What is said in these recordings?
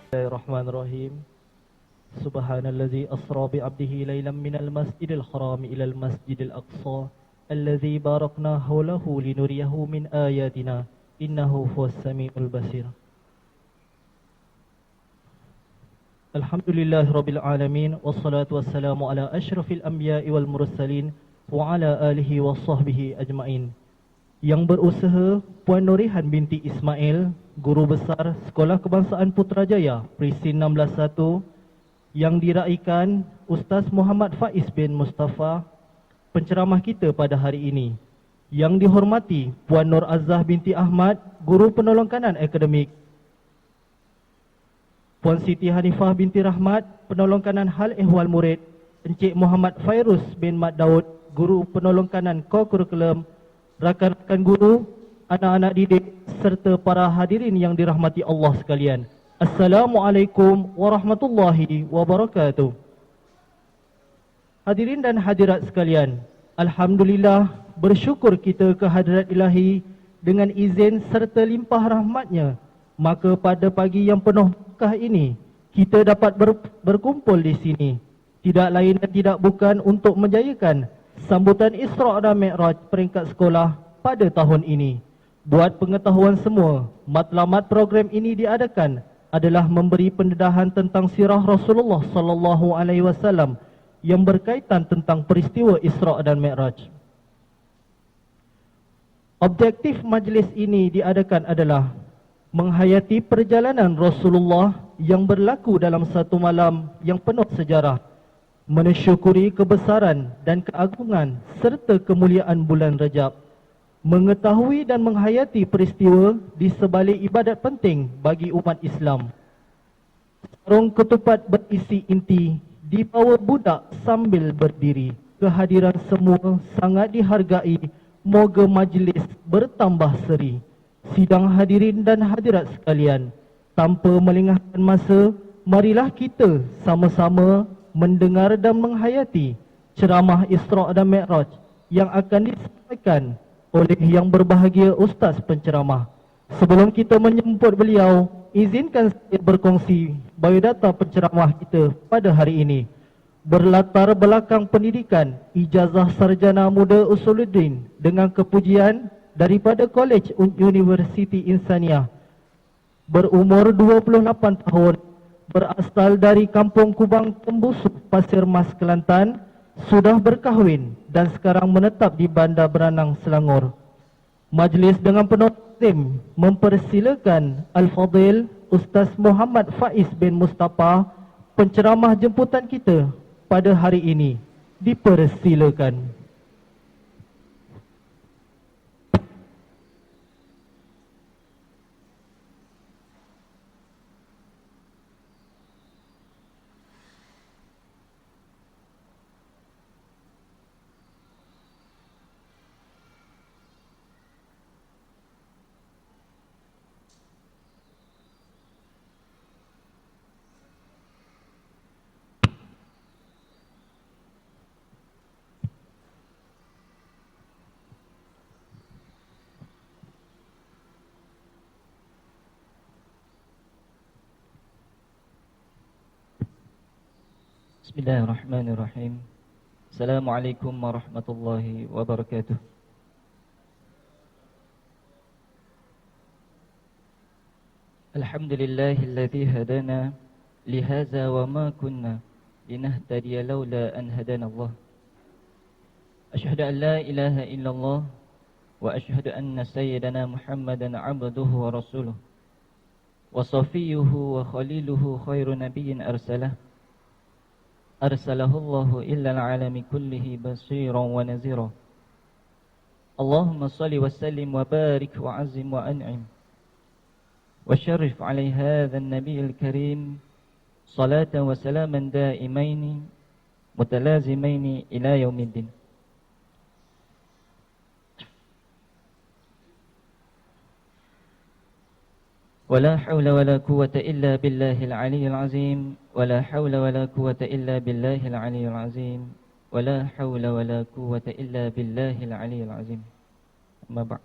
Bismillahirrahmanirrahim. Subhanallazi asra bi 'abdihi lailan minal masjidil haram ilal masjidil aqsa allazi barakna hawlahu linuriyahu min ayatina innahu huwas samiul basir. Alhamdulillahirabbil alamin wassalatu wassalamu ala asyrafil anbiya'i wal mursalin wa ala alihi washabbihi ajmain. Yang berusaha Puan Nurihan binti Ismail, Guru Besar Sekolah Kebangsaan Putrajaya, Presin 161, yang diraikan Ustaz Muhammad Faiz bin Mustafa, penceramah kita pada hari ini. Yang dihormati Puan Nur Azzah binti Ahmad, Guru Penolong Kanan Akademik. Puan Siti Hanifah binti Rahmat, Penolong Kanan Hal Ehwal Murid. Encik Muhammad Fairuz bin Mat Daud, Guru Penolong Kanan Kokurikulum. Rakan-rakan guru, anak-anak didik serta para hadirin yang dirahmati Allah sekalian. Assalamualaikum warahmatullahi wabarakatuh. Hadirin dan hadirat sekalian, alhamdulillah bersyukur kita ke hadirat Ilahi dengan izin serta limpah rahmatnya. Maka pada pagi yang penuh berkah ini kita dapat berkumpul di sini. Tidak lain dan tidak bukan untuk menjayakan sambutan Isra' dan Mi'raj peringkat sekolah pada tahun ini. Buat pengetahuan semua, matlamat program ini diadakan adalah memberi pendedahan tentang sirah Rasulullah sallallahu alaihi wasallam yang berkaitan tentang peristiwa Isra' dan Mi'raj. Objektif majlis ini diadakan adalah menghayati perjalanan Rasulullah yang berlaku dalam satu malam yang penuh sejarah, mensyukuri kebesaran dan keagungan serta kemuliaan bulan Rajab, mengetahui dan menghayati peristiwa di sebalik ibadat penting bagi umat Islam. Sarung ketupat berisi inti dibawa budak sambil berdiri. Kehadiran semua sangat dihargai. Moga majlis bertambah seri. Sidang hadirin dan hadirat sekalian, tanpa melengahkan masa, marilah kita sama-sama mendengar dan menghayati ceramah Isra' dan Mi'raj yang akan disampaikan oleh yang berbahagia Ustaz penceramah. Sebelum kita menyambut beliau, izinkan saya berkongsi biodata penceramah kita pada hari ini. Berlatar belakang pendidikan ijazah sarjana muda Usuluddin dengan kepujian daripada College Universiti Insaniah. Berumur 28 tahun, berasal dari Kampung Kubang Tembusu, Pasir Mas, Kelantan, sudah berkahwin dan sekarang menetap di Bandar Beranang, Selangor. Majlis dengan penuh azim mempersilakan Al-Fadhil Ustaz Muhammad Faiz bin Mustafa, penceramah jemputan kita pada hari ini. Dipersilakan. Bismillahirrahmanirrahim. Assalamualaikum warahmatullahi wabarakatuh. Alhamdulillahilladzi hadana lihaza wa ma kunna linahtadiya laula an hadana Allah. Asyhadu an la ilaha illallah wa asyhadu anna sayyidana Muhammadan abduhu wa rasuluh wa safiyuhu wa khaliluhu khairu nabiyyin arsalah. Arsalahullahu illa al'alami kullihi basiran wa nazira. Allahumma salli wa sallim wa barik wa azim wa an'im wa syarif alaihi hadha an-nabiyil karim salatan wa salaman daimaini mutalazimaini ila yaumiddin. ولا حول ولا قوة إلا بالله العلي العظيم ولا حول ولا قوة إلا بالله العلي العظيم ولا حول ولا قوة إلا بالله العلي العظيم. أما بعد,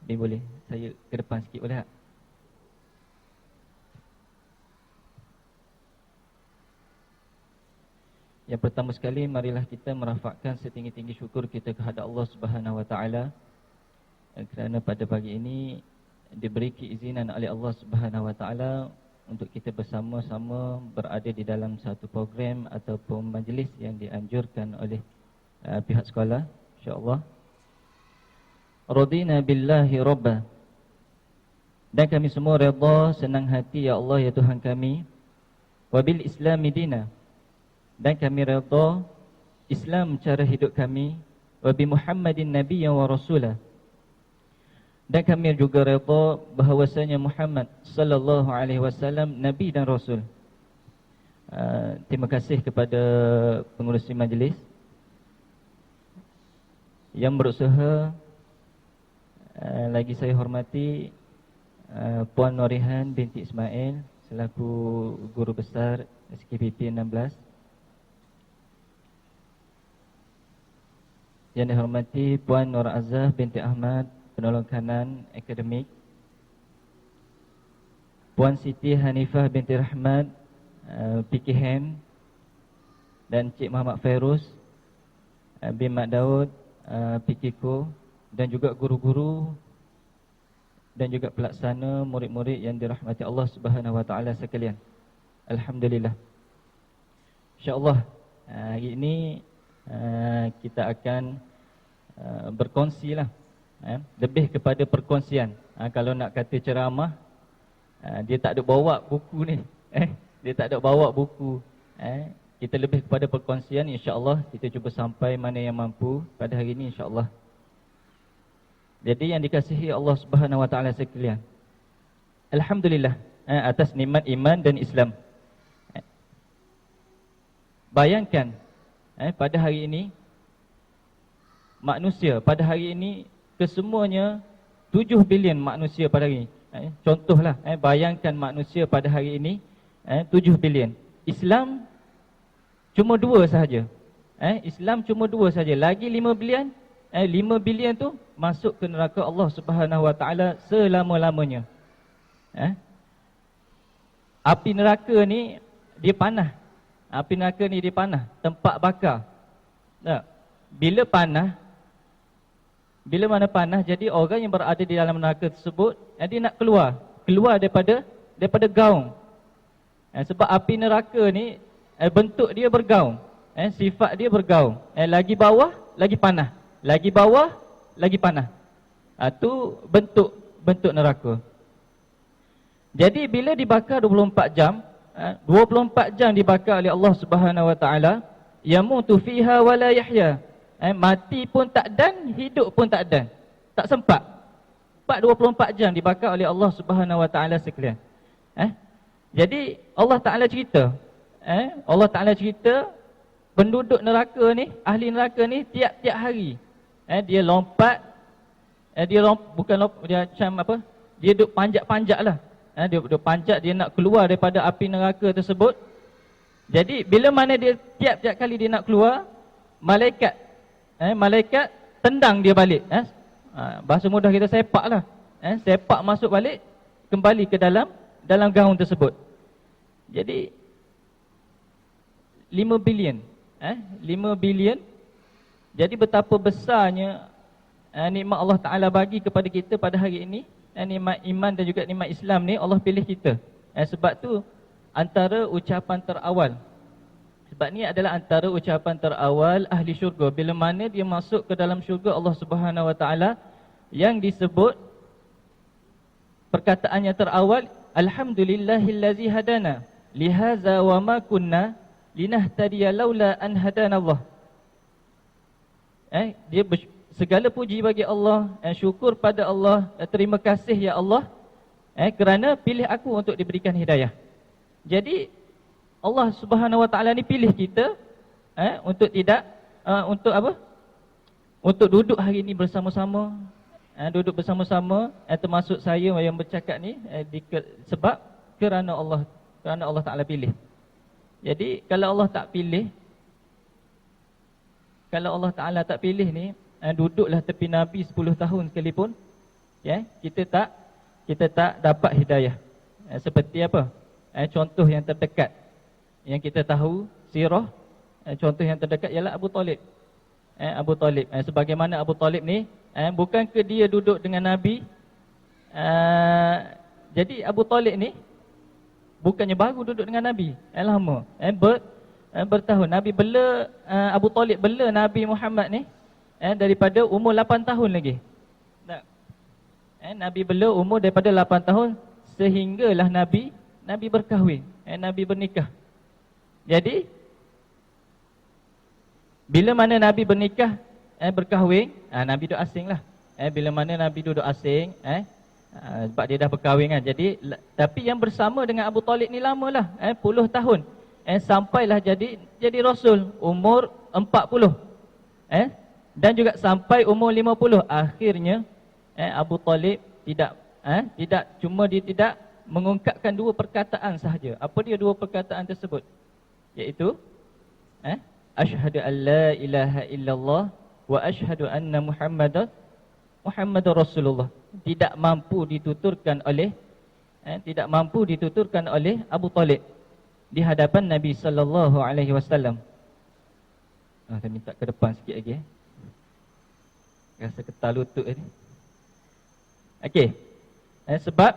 boleh saya ke depan sikit boleh tak? Yang pertama sekali, marilah kita merafakkan setinggi-tinggi syukur kita kepada Allah Subhanahu Wa Taala kerana pada pagi ini diberi keizinan oleh Allah Subhanahu Wa Taala untuk kita bersama-sama berada di dalam satu program ataupun majlis yang dianjurkan oleh pihak sekolah, insya-Allah. Radina billahi rabba. Dan kami semua redha, senang hati ya Allah ya Tuhan kami. Wabil islami dina. Dan kami redha Islam cara hidup kami. Wabi Muhammadin nabiyyan wa rasulah. Dan kami juga redha bahawasanya Muhammad sallallahu alaihi wasallam nabi dan rasul. Terima kasih kepada pengurusi majlis yang berusaha. Lagi saya hormati Puan Norihan binti Ismail selaku guru besar SKPP 16. Yang dihormati Puan Nur Azah binti Ahmad, penolong kanan akademik. Puan Siti Hanifah binti Rahmat, PKM. Dan Cik Muhammad Fairuz bin Mak Daud, PKKO. Dan juga guru-guru dan juga pelaksana, murid-murid yang dirahmati Allah Subhanahu Wa Taala sekalian. Alhamdulillah. InsyaAllah hari ini kita akan berkongsi lah, lebih kepada perkongsian. Kalau nak kata ceramah, dia tak ada bawa buku ni, dia tak ada bawa buku. Kita lebih kepada perkongsian. InsyaAllah kita cuba sampai mana yang mampu pada hari ini, insyaAllah. Jadi yang dikasihi Allah Subhanahu Wa Taala sekalian, alhamdulillah atas nikmat iman dan Islam. Bayangkan pada hari ini manusia, pada hari ini kesemuanya 7 bilion manusia pada hari ini. Contohlah, bayangkan manusia pada hari ini 7 bilion. Islam cuma 2 sahaja. Islam cuma 2 sahaja. Lagi 5 bilion, 5 bilion tu masuk ke neraka Allah Subhanahu Wa Taala selama-lamanya. Api neraka ni dia panah. Api neraka ni dia panah, tempat bakar. Bila panah, bila mana panah, jadi orang yang berada di dalam neraka tersebut, dia nak keluar daripada gaung. Sebab api neraka ni bentuk dia bergaung, sifat dia bergaung. Lagi bawah lagi panah, lagi bawah lagi panah. Tu bentuk neraka. Jadi bila dibakar 24 jam, 24 jam dibakar oleh Allah Subhanahu Wa Taala, yamutu fiha wa la yahya. Mati pun tak dan, hidup pun tak dan. Tak sempat. 24 jam dibakar oleh Allah Subhanahu Wa Taala sekalian. Jadi Allah Taala cerita, Allah Taala cerita penduduk neraka ni, ahli neraka ni tiap-tiap hari dia lompat, dia macam apa? Dia duduk panjat-panjat lah. Dia duduk panjat, dia nak keluar daripada api neraka tersebut. Jadi bila mana dia tiap-tiap kali dia nak keluar, malaikat tendang dia balik. Bahasa mudah kita sepak lah. Sepak masuk balik, kembali ke dalam gaung tersebut. Jadi 5 bilion. 5 bilion. Jadi betapa besarnya nikmat Allah Ta'ala bagi kepada kita pada hari ini. Nikmat iman dan juga nikmat Islam ni Allah pilih kita. Sebab tu antara ucapan terawal, sebab ni adalah antara ucapan terawal ahli syurga. Bila mana dia masuk ke dalam syurga Allah Subhanahu Wa Taala, yang disebut perkataannya terawal, alhamdulillahillazi hadana lihaza wa ma kunna linahtadiya laula an hadana Allah. Dia segala puji bagi Allah, syukur pada Allah, terima kasih ya Allah kerana pilih aku untuk diberikan hidayah. Jadi Allah Subhanahu Wa Taala ni pilih kita untuk untuk apa? Untuk duduk hari ini bersama-sama, duduk bersama-sama, termasuk saya yang bercakap ni sebab kerana Allah Taala pilih. Jadi kalau Allah tak pilih, kalau Allah Taala tak pilih ni, duduklah tepi Nabi 10 tahun sekalipun, kita tak dapat hidayah. Seperti apa? Contoh yang terdekat yang kita tahu, sirah Contoh yang terdekat ialah Abu Talib. Abu Talib. Sebagaimana Abu Talib ni, bukan ke dia duduk dengan Nabi. Jadi Abu Talib ni bukannya baru duduk dengan Nabi. Lama. Bertahun. Nabi bela, Abu Talib bela Nabi Muhammad ni daripada umur 8 tahun lagi. Tak. Nabi bela umur daripada 8 tahun sehinggalah Nabi berkahwin. Nabi bernikah. Jadi bila mana Nabi bernikah, berkahwin, Nabi duduk asing lah. Bila mana Nabi duduk asing, sebab dia dah berkahwin kan. Jadi, tapi yang bersama dengan Abu Talib ni lamalah, puluh tahun. Sampailah jadi Rasul, umur 40. Dan juga sampai umur 50. Akhirnya, Abu Talib tidak cuma dia tidak mengungkapkan dua perkataan sahaja. Apa dia dua perkataan tersebut? Iaitu, asyhadu an la ilaha illallah wa asyhadu anna Muhammadar Rasulullah. Tidak mampu dituturkan oleh Abu Talib di hadapan Nabi sallallahu alaihi wasallam. Saya minta ke depan sikit lagi. Rasa ketal lutut ni. Okey. Sebab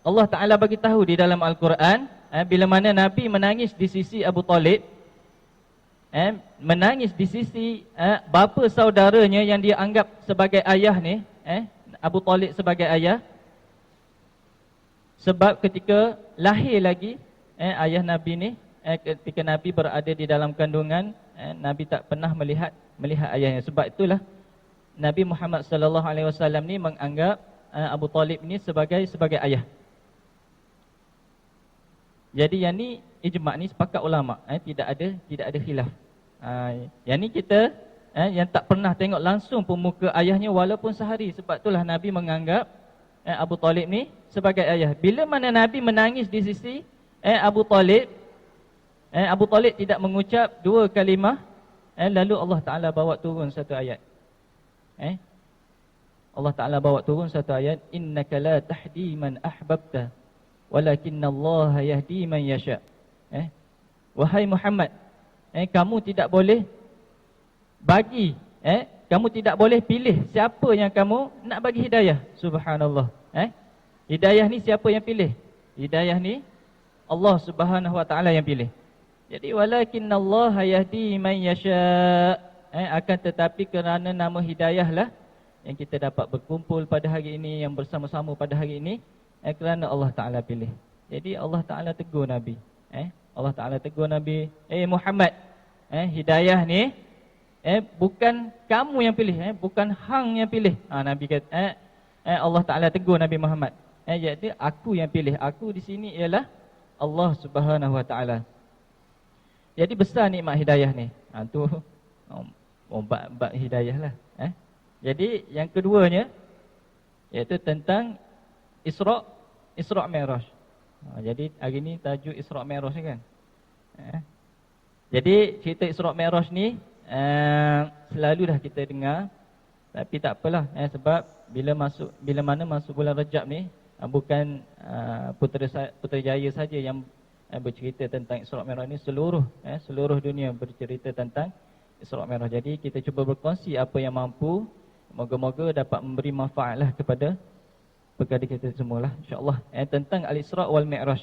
Allah Taala bagi tahu di dalam Al-Quran, bila mana Nabi menangis di sisi Abu Talib, menangis di sisi bapa saudaranya yang dia anggap sebagai ayah ni, Abu Talib sebagai ayah. Sebab ketika lahir lagi ayah Nabi ni, ketika Nabi berada di dalam kandungan, Nabi tak pernah melihat ayahnya. Sebab itulah Nabi Muhammad sallallahu alaihi wasallam ni menganggap Abu Talib ni sebagai ayah. Jadi yang ni ijma' ni sepakat ulama, tidak ada khilaf. Yang ni kita yang tak pernah tengok langsung pun muka ayahnya walaupun sehari. Sebab itulah Nabi menganggap Abu Talib ni sebagai ayah. Bila mana Nabi menangis di sisi Abu Talib, Abu Talib tidak mengucap dua kalimah, lalu Allah Ta'ala bawa turun satu ayat. Allah Ta'ala bawa turun satu ayat, innaka la tahdi man ahbabta walakinnallaha yahdi man yasha. Wahai Muhammad, kamu tidak boleh bagi, kamu tidak boleh pilih siapa yang kamu nak bagi hidayah. Subhanallah. Hidayah ni siapa yang pilih? Hidayah ni Allah Subhanahu wa taala yang pilih. Jadi walakinnallaha yahdi man yasha. Akan tetapi kerana nama hidayah lah yang kita dapat berkumpul pada hari ini, yang bersama-sama pada hari ini, kerana Allah Taala pilih. Jadi Allah Taala tegur Nabi. Allah Ta'ala tegur Nabi, Muhammad, hidayah ni bukan kamu yang pilih, bukan hang yang pilih. Nabi kata, Allah Ta'ala tegur Nabi Muhammad, jadi aku yang pilih. Aku di sini ialah Allah Subhanahu Wa Ta'ala. Jadi besar nikmat hidayah ni. Tu bab hidayah lah. Jadi yang keduanya iaitu tentang Isra' Mi'raj. Jadi hari ni tajuk Isra' Mi'raj kan. Jadi cerita Isra' Mi'raj ni selalu dah kita dengar, tapi tak apalah, sebab bila mana masuk bulan Rajab ni, bukan Putrajaya saja yang bercerita tentang Isra' Mi'raj ni, seluruh dunia bercerita tentang Isra' Mi'raj. Jadi kita cuba berkongsi apa yang mampu, moga-moga dapat memberi manfaatlah kepada kita semualah, insya-Allah. Tentang Al-Isra' wal Mi'raj.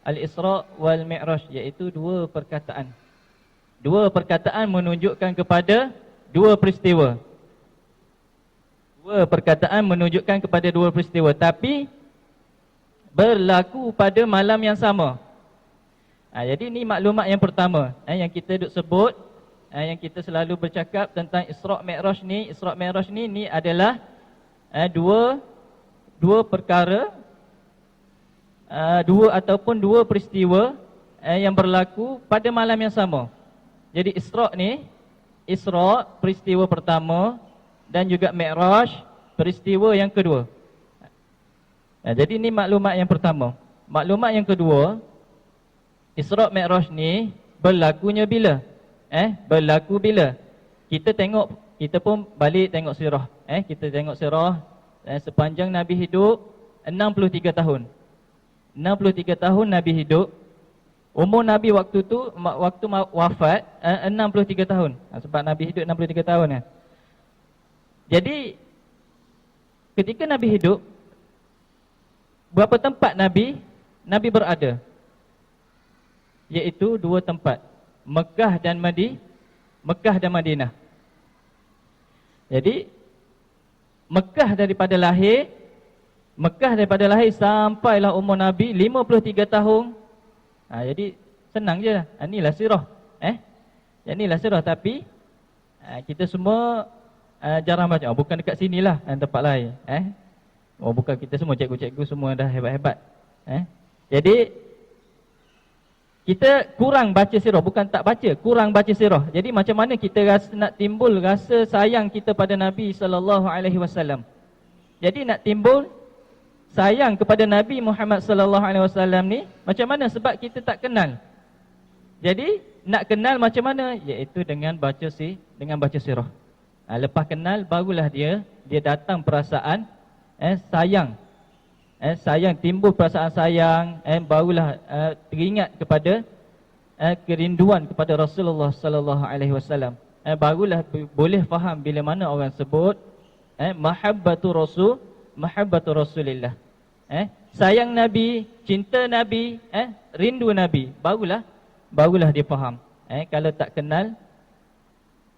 Al-Isra' wal Mi'raj iaitu dua perkataan. Dua perkataan menunjukkan kepada dua peristiwa. Dua perkataan menunjukkan kepada dua peristiwa, tapi berlaku pada malam yang sama. Jadi ini maklumat yang pertama yang kita duk sebut, yang kita selalu bercakap tentang Isra' Mi'raj ni. Isra' Mi'raj ni adalah dua perkara, dua peristiwa yang berlaku pada malam yang sama. Jadi Isra' peristiwa pertama, dan juga Mi'raj peristiwa yang kedua. Jadi ini maklumat yang pertama. Maklumat yang kedua, Isra' Mi'raj ni berlakunya bila? Berlaku bila? Kita pun balik tengok sirah. Kita tengok sirah. Sepanjang Nabi hidup 63 tahun. 63 tahun Nabi hidup. Umur Nabi waktu tu, waktu wafat 63 tahun. Sebab Nabi hidup 63 tahun kan. Jadi ketika Nabi hidup, berapa tempat Nabi berada? Iaitu 2 tempat, Mekah dan Madinah. Jadi Mekah daripada lahir sampailah umur Nabi 53 tahun. Jadi senang je lah. Inilah sirah. Inilah sirah, tapi kita semua jarang baca. Bukan dekat sinilah, tempat lain. Bukan kita semua, cikgu-cikgu semua dah hebat-hebat. Jadi kita kurang baca sirah, bukan tak baca, kurang baca sirah. Jadi macam mana kita nak timbul rasa sayang kita pada Nabi SAW. Jadi nak timbul sayang kepada Nabi Muhammad SAW ni macam mana? Sebab kita tak kenal. Jadi nak kenal macam mana? Iaitu dengan baca sirah. Lepas kenal barulah dia datang perasaan sayang. Sayang, timbul perasaan sayang, barulah teringat kepada kerinduan kepada Rasulullah sallallahu alaihi wasallam. Barulah boleh faham bila mana orang sebut mahabbatu Rasulillah. Sayang Nabi, cinta Nabi, rindu Nabi, barulah dia faham. Kalau tak kenal,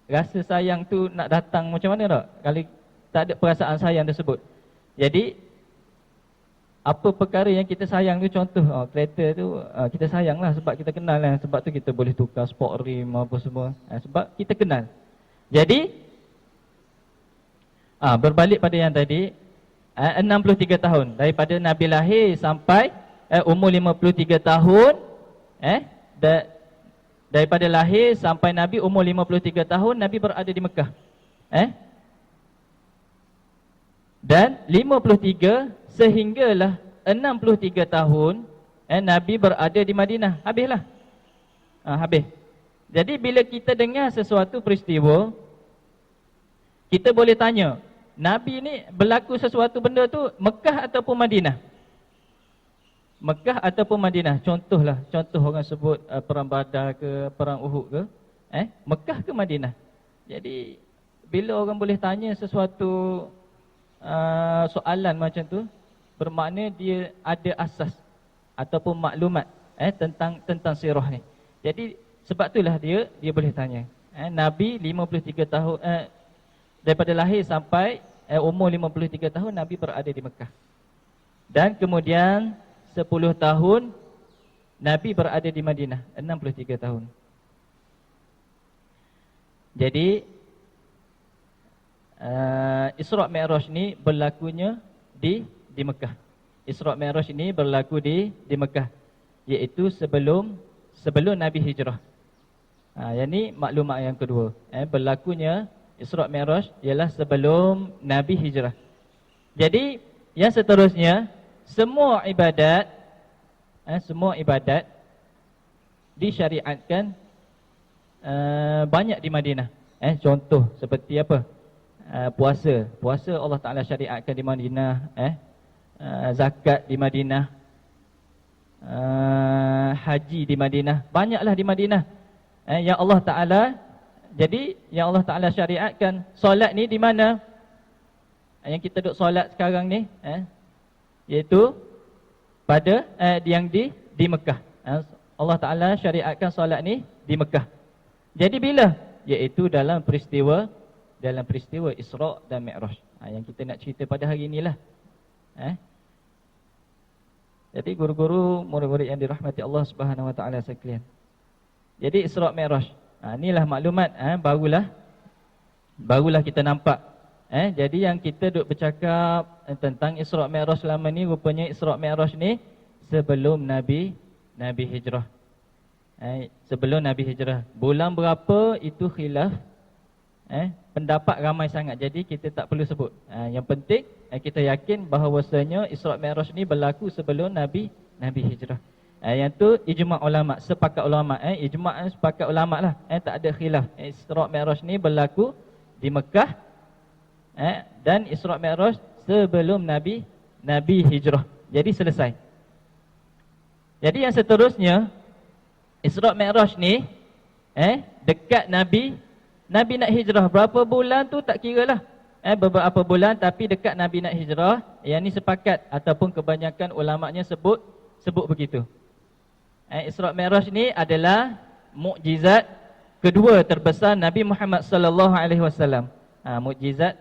rasa sayang tu nak datang macam mana tak? Kalau tak ada perasaan sayang tersebut. Jadi apa perkara yang kita sayang tu, contoh kereta tu kita sayang lah sebab kita kenal lah. Sebab tu kita boleh tukar sport rim apa semua, sebab kita kenal. Jadi berbalik pada yang tadi, 63 tahun daripada Nabi lahir sampai umur 53 tahun. Daripada lahir sampai Nabi umur 53 tahun, Nabi berada di Mekah. Dan 53 sehinggalah 63 tahun Nabi berada di Madinah. Habislah. Habis. Jadi bila kita dengar sesuatu peristiwa, kita boleh tanya, Nabi ni berlaku sesuatu benda tu Mekah ataupun Madinah? Mekah ataupun Madinah? Contoh orang sebut perang Badar ke, perang Uhud ke, Mekah ke Madinah? Jadi bila orang boleh tanya sesuatu soalan macam tu, bermakna dia ada asas ataupun maklumat tentang sirah ni. Jadi sebab itulah dia boleh tanya. Nabi 53 tahun daripada lahir sampai umur 53 tahun Nabi berada di Mekah. Dan kemudian 10 tahun Nabi berada di Madinah, 63 tahun. Jadi Isra' Mi'raj ni berlakunya di Mekah. Isra' Mi'raj ini berlaku di Mekah, iaitu sebelum Nabi hijrah. Yang ni maklumat yang kedua. Berlakunya Isra' Mi'raj ialah sebelum Nabi hijrah. Jadi yang seterusnya, semua ibadat disyariatkan banyak di Madinah. Contoh seperti apa? Puasa Allah Ta'ala syariatkan di Madinah. Zakat di Madinah, haji di Madinah, banyaklah di Madinah yang Allah Ta'ala. Jadi yang Allah Ta'ala syariatkan. Solat ni di mana? Yang kita duk solat sekarang ni, iaitu pada yang di Mekah. Allah Ta'ala syariatkan solat ni di Mekah. Jadi bila? Iaitu dalam peristiwa Isra' dan Mi'raj, yang kita nak cerita pada hari inilah. Jadi guru-guru, murid-murid yang dirahmati Allah Subhanahu Wa Taala sekalian. Jadi Isra' Mi'raj, inilah maklumat, barulah kita nampak. Jadi yang kita duk bercakap tentang Isra' Mi'raj selama ni, rupanya Isra' Mi'raj ni sebelum Nabi hijrah. Sebelum Nabi hijrah. Bulan berapa itu khilaf, pendapat ramai sangat. Jadi kita tak perlu sebut. Yang penting kita yakin bahawasanya Isra' Mi'raj ni berlaku sebelum Nabi hijrah. Yang tu ijma' ulama, sepakat ulama. Ijma' sepakat ulama lah. Tak ada khilaf. Isra' Mi'raj ni berlaku di Mekah, dan Isra' Mi'raj sebelum Nabi hijrah. Jadi selesai. Jadi yang seterusnya, Isra' Mi'raj ni dekat Nabi nak hijrah. Berapa bulan tu tak kira lah. Beberapa bulan, tapi dekat Nabi nak hijrah. Yang ni sepakat ataupun kebanyakan ulama'nya sebut begitu. Isra' Mi'raj ni adalah mukjizat kedua terbesar Nabi Muhammad sallallahu alaihi wasallam. Mukjizat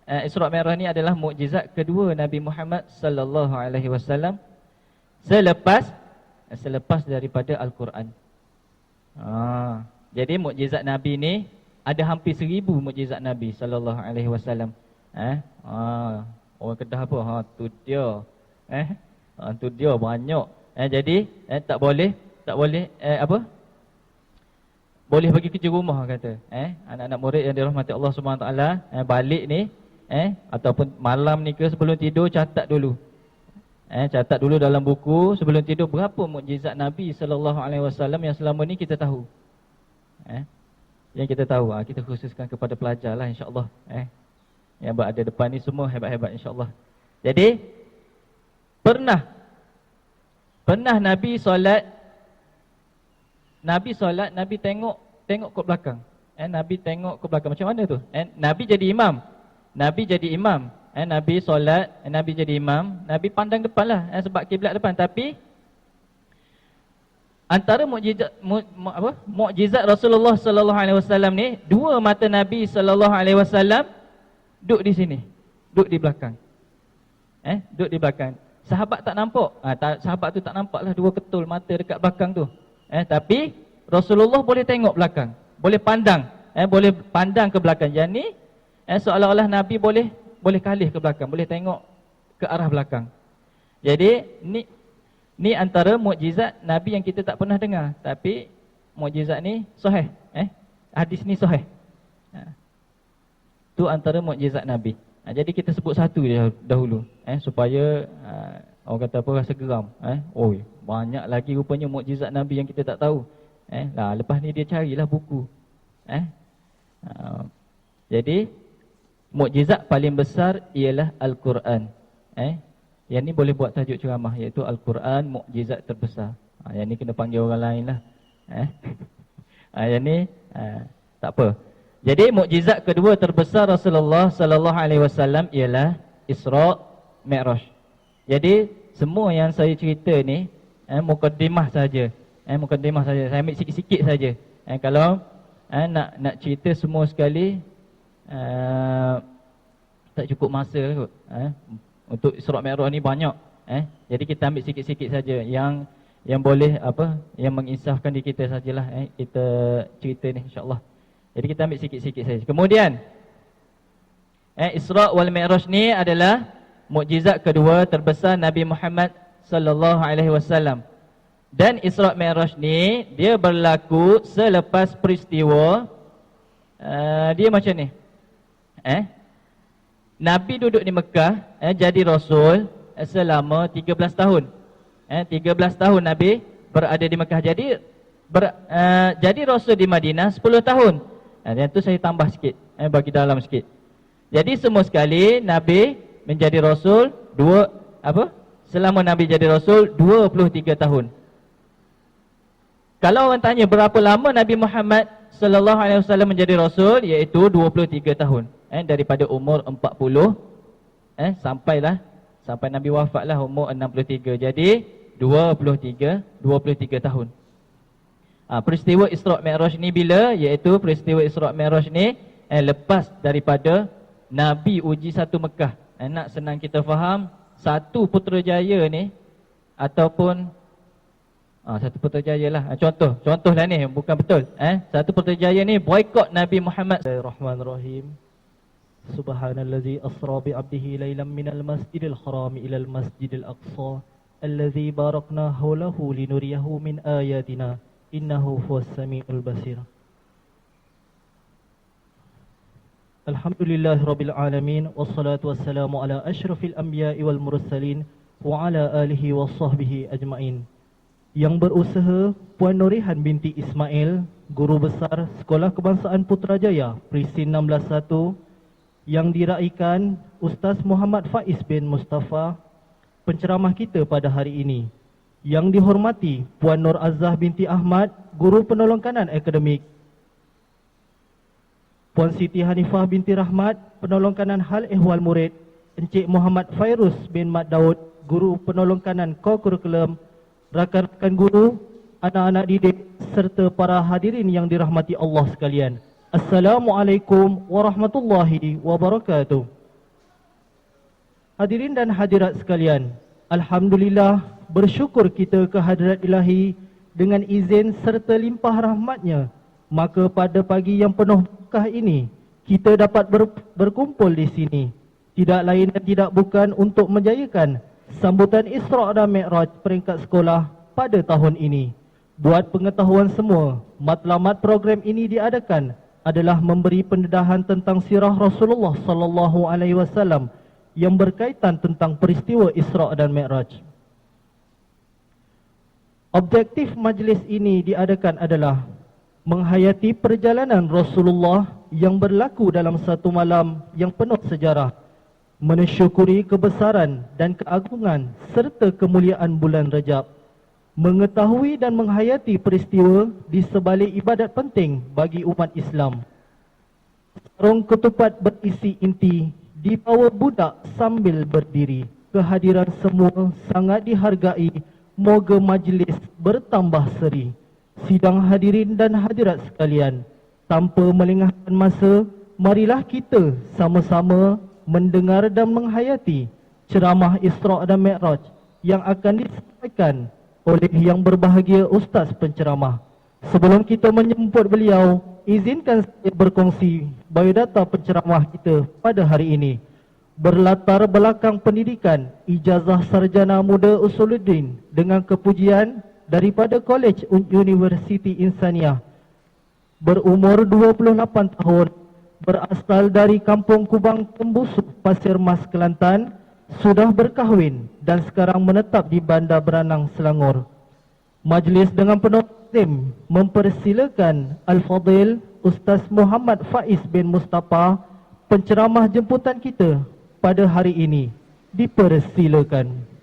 Isra' Mi'raj ni adalah mukjizat kedua Nabi Muhammad sallallahu alaihi wasallam selepas daripada Al-Quran. Jadi mukjizat Nabi ni ada hampir 1000 mukjizat Nabi sallallahu alaihi wasallam. Orang Kedah apa? Tu dia. Tu dia banyak. Jadi tak boleh boleh bagi kerja rumah kata. Anak-anak murid yang dirahmati Allah Subhanahu taala, balik ni ataupun malam ni ke sebelum tidur catat dulu. Catat dulu dalam buku sebelum tidur berapa mukjizat Nabi sallallahu alaihi wasallam yang selama ni kita tahu. Yang kita tahu, kita khususkan kepada pelajar lah insya-Allah. Yang berada depan ni semua hebat-hebat insya-Allah. Jadi pernah Nabi solat, Nabi tengok ke belakang. Nabi tengok ke belakang macam mana tu? Nabi jadi imam. Nabi solat, Nabi jadi imam, Nabi pandang depan lah sebab kiblat depan. Tapi antara mukjizat Rasulullah sallallahu alaihi wasallam ni, dua mata Nabi sallallahu alaihi wasallam duduk di sini, duduk di belakang. Duduk di belakang. Sahabat tak nampak. Sahabat tu tak nampak lah dua ketul mata dekat belakang tu. Tapi Rasulullah boleh tengok belakang, boleh pandang, boleh pandang ke belakang. Yang ni seolah-olah Nabi boleh kalih ke belakang, boleh tengok ke arah belakang. Jadi ni antara mukjizat Nabi yang kita tak pernah dengar, tapi mukjizat ni sahih. Hadis ni sahih. Tu antara mukjizat Nabi. Jadi kita sebut satu dia dahulu, supaya orang kata apa, rasa geram. Banyak lagi rupanya mukjizat Nabi yang kita tak tahu. Lepas ni dia carilah buku. Jadi mukjizat paling besar ialah Al-Quran. Yang ni boleh buat tajuk ceramah, iaitu Al-Quran mukjizat terbesar. Yang ni kena panggil orang lain lah. Yang ni tak apa. Jadi mukjizat kedua terbesar Rasulullah sallallahu alaihi wasallam ialah Isra' Mi'raj. Jadi semua yang saya cerita ni mukadimah saja. Mukadimah saja. Saya ambil sikit-sikit saja. Kalau nak cerita semua sekali tak cukup masa kot. Untuk Isra' Mi'raj ni banyak. Jadi kita ambil sikit-sikit saja yang boleh yang menginsafkan diri kita sajalah kita cerita ni insya-Allah. Jadi kita ambil sikit-sikit saja. Kemudian Isra' wal Mi'raj ni adalah mukjizat kedua terbesar Nabi Muhammad sallallahu alaihi wasallam. Dan Isra' Mi'raj ni dia berlaku selepas peristiwa dia macam ni. Nabi duduk di Mekah jadi rasul selama 13 tahun. 13 tahun Nabi berada di Mekah. Jadi rasul di Madinah 10 tahun. Yang tu saya tambah sikit, bagi dalam sikit. Jadi semua sekali Nabi menjadi rasul selama Nabi jadi rasul 23 tahun. Kalau orang tanya berapa lama Nabi Muhammad sallallahu alaihi wasallam menjadi rasul, iaitu 23 tahun. Daripada umur 40 sampai Nabi wafatlah umur 63. Jadi 23 tahun. Peristiwa Isra' Mi'raj ni bila? Iaitu peristiwa Isra' Mi'raj ni lepas daripada Nabi uji satu Mekah. Nak senang kita faham, satu Putrajaya ni ataupun satu Putrajaya lah. Contoh lah ni, bukan betul. Satu Putrajaya ni boikot Nabi Muhammad. Bismillahirrahmanirrahim. Subhanallazi asra bi 'abdihi lailan minal masjidil haram ilal masjidil aqsa allazi barakna hawlahu linuriyahu min ayatina innahu huwas samiul basir. Alhamdulillahirabbil alamin wassalatu wassalamu ala asyrafil anbiya'i wal mursalin wa ala alihi washabbihi ajmain. Yang berusaha Puan Nurihan binti Ismail, guru besar Sekolah Kebangsaan Putrajaya Prisin 161, yang diraikan Ustaz Muhammad Faiz bin Mustafa, penceramah kita pada hari ini. Yang dihormati Puan Nur Azzah binti Ahmad, Guru Penolong Kanan Akademik, Puan Siti Hanifah binti Rahmat, Penolong Kanan Hal Ehwal Murid, Encik Muhammad Fairuz bin Mat Daud, Guru Penolong Kanan Kurikulum, rakan-rakan guru, anak-anak didik serta para hadirin yang dirahmati Allah sekalian. Assalamualaikum warahmatullahi wabarakatuh. Hadirin dan hadirat sekalian, alhamdulillah, bersyukur kita ke hadirat ilahi dengan izin serta limpah rahmatnya. Maka pada pagi yang penuh berkah ini, kita dapat berkumpul di sini. Tidak lain dan tidak bukan untuk menjayakan sambutan Isra' dan Mi'raj peringkat sekolah pada tahun ini. Buat pengetahuan semua, matlamat program ini diadakan adalah memberi pendedahan tentang sirah Rasulullah sallallahu alaihi wasallam yang berkaitan tentang peristiwa Isra' dan Mi'raj. Objektif majlis ini diadakan adalah menghayati perjalanan Rasulullah yang berlaku dalam satu malam yang penuh sejarah, mensyukuri kebesaran dan keagungan serta kemuliaan bulan Rajab, mengetahui dan menghayati peristiwa di sebalik ibadat penting bagi umat Islam. Sarung ketupat berisi inti dibawa budak sambil berdiri. Kehadiran semua sangat dihargai. Moga majlis bertambah seri. Sidang hadirin dan hadirat sekalian, tanpa melengahkan masa, marilah kita sama-sama mendengar dan menghayati ceramah Isra' dan Mi'raj yang akan disampaikan oleh yang berbahagia Ustaz penceramah. Sebelum kita menyambut beliau, izinkan saya berkongsi biodata penceramah kita pada hari ini. Berlatar belakang pendidikan ijazah sarjana muda Usuluddin dengan kepujian daripada College Universiti Insaniah. Berumur 28 tahun, berasal dari Kampung Kubang Tembusu, Pasir Mas, Kelantan, sudah berkahwin dan sekarang menetap di Bandar Beranang, Selangor. Majlis dengan penuh izin mempersilakan Al-Fadil Ustaz Muhammad Faiz bin Mustafa, penceramah jemputan kita pada hari ini. Dipersilakan.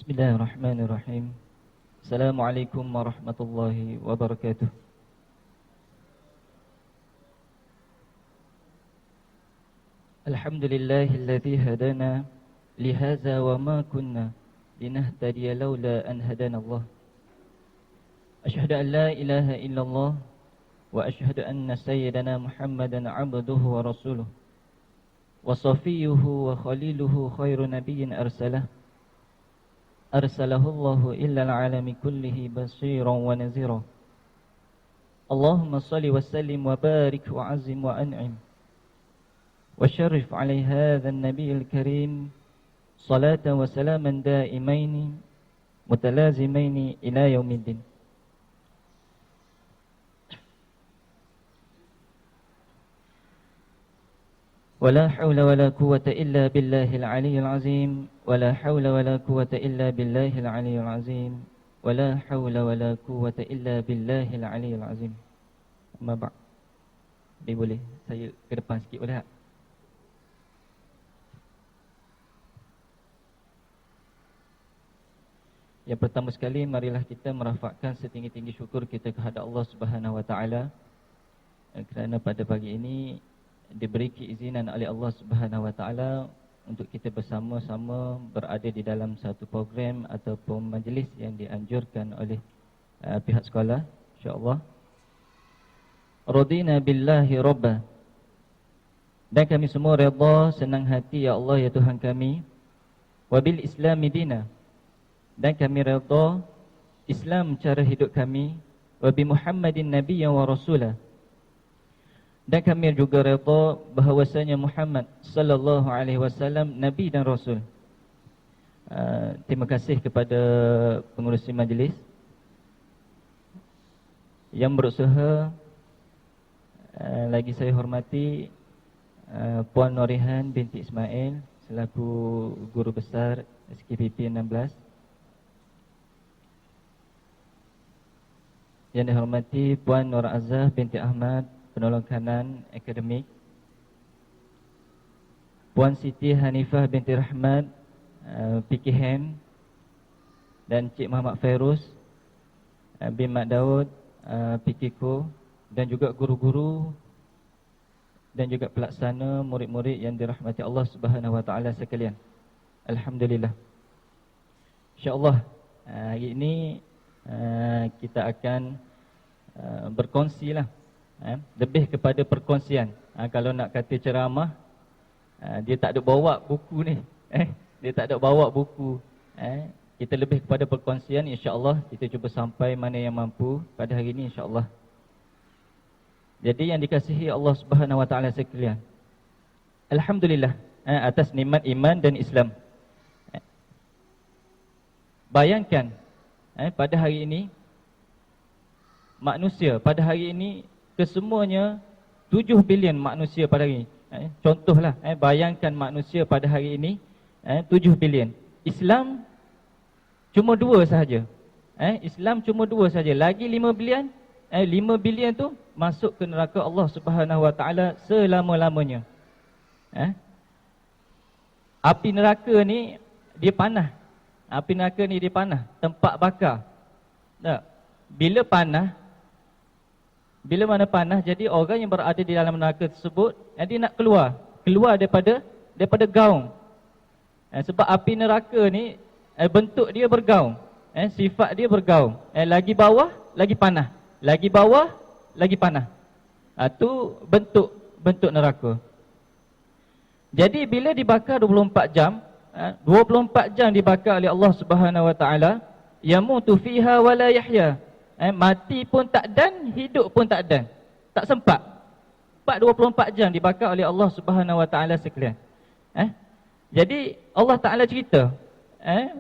Bismillahirrahmanirrahim. Assalamualaikum warahmatullahi wabarakatuh. Alhamdulillahilladzi hadana lihadza wa ma kunna linahtadiya laula an hadana Allah. Asyhadu an la ilaha illallah wa asyhadu anna sayyidana Muhammadan abduhu wa rasuluh wa safiyyuhu wa khaliluhu khairu nabiyyin Arsalahullahu illa al'alami kullihi basiran wa nazira. Allahumma salli wa sallim wa barik wa azim wa an'im wa syarif alai hadha an-nabiyil karim salatan wa salaman daimaini mutalazimaini ila yaumiddin. ولا حول ولا قوة إلا بالله العلي العظيم ولا حول ولا قوة إلا بالله العلي العظيم ولا حول ولا قوة إلا بالله العلي العظيم. أما بعد, boleh saya ke depan sikit boleh tak? Yang pertama sekali, marilah kita merafakkan setinggi-tinggi syukur kita kepada Allah Subhanahu Wa Taala kerana pada pagi ini diberi keizinan oleh Allah Subhanahu Wa Taala untuk kita bersama-sama berada di dalam satu program ataupun majlis yang dianjurkan oleh pihak sekolah, insya-Allah. Radina billahi rabba. Dan kami semua redha, senang hati ya Allah ya Tuhan kami. Wa bil islami dina. Dan kami redha Islam cara hidup kami. wa bi Muhammadin nabiyyan wa rasula. Dan kami juga redha bahawasanya Muhammad sallallahu alaihi wasallam nabi dan rasul. Terima kasih kepada pengurusi majlis yang berusaha. Lagi saya hormati Puan Norihan binti Ismail selaku guru besar SKPP 16. Yang dihormati Puan Nur Azah binti Ahmad, penolong kanan akademik. Puan Siti Hanifah binti Rahmat, PKM. Dan Cik Muhammad Fairuz bin Mak Daud, PKKO. Dan juga guru-guru dan juga pelaksana, murid-murid yang dirahmati Allah Subhanahu Wa Taala sekalian. Alhamdulillah. InsyaAllah hari ini kita akan berkongsilah, lebih kepada perkongsian. Kalau nak kata ceramah, dia tak ada bawa buku ni, dia tak ada bawa buku. Kita lebih kepada perkongsian. InsyaAllah kita cuba sampai mana yang mampu pada hari ini, insyaAllah. Jadi yang dikasihi Allah Subhanahu Wa Taala sekalian, alhamdulillah atas nikmat iman dan Islam. Bayangkan pada hari ini manusia, pada hari ini kesemuanya 7 bilion manusia pada hari ini. Contohlah, bayangkan manusia pada hari ini 7 bilion. Islam cuma 2 sahaja. Islam cuma 2 sahaja. Lagi 5 bilion, 5 bilion tu masuk ke neraka Allah Subhanahu Wa Taala selama-lamanya. Api neraka ni dia panah. Api neraka ni dia panah, tempat bakar. Tak? Bila panah, bila mana panah, jadi orang yang berada di dalam neraka tersebut, dia nak keluar daripada gaung. Sebab api neraka ni bentuk dia bergaung, sifat dia bergaung. Lagi bawah lagi panah, lagi bawah lagi panah. Tu bentuk neraka. Jadi bila dibakar 24 jam, 24 jam dibakar oleh Allah Subhanahu Wa Taala, yamutu fiha wala yahya. Mati pun tak dan, hidup pun tak dan. Tak sempat. 24 jam dibakar oleh Allah Subhanahu Wa Taala sekalian. Jadi Allah Taala cerita,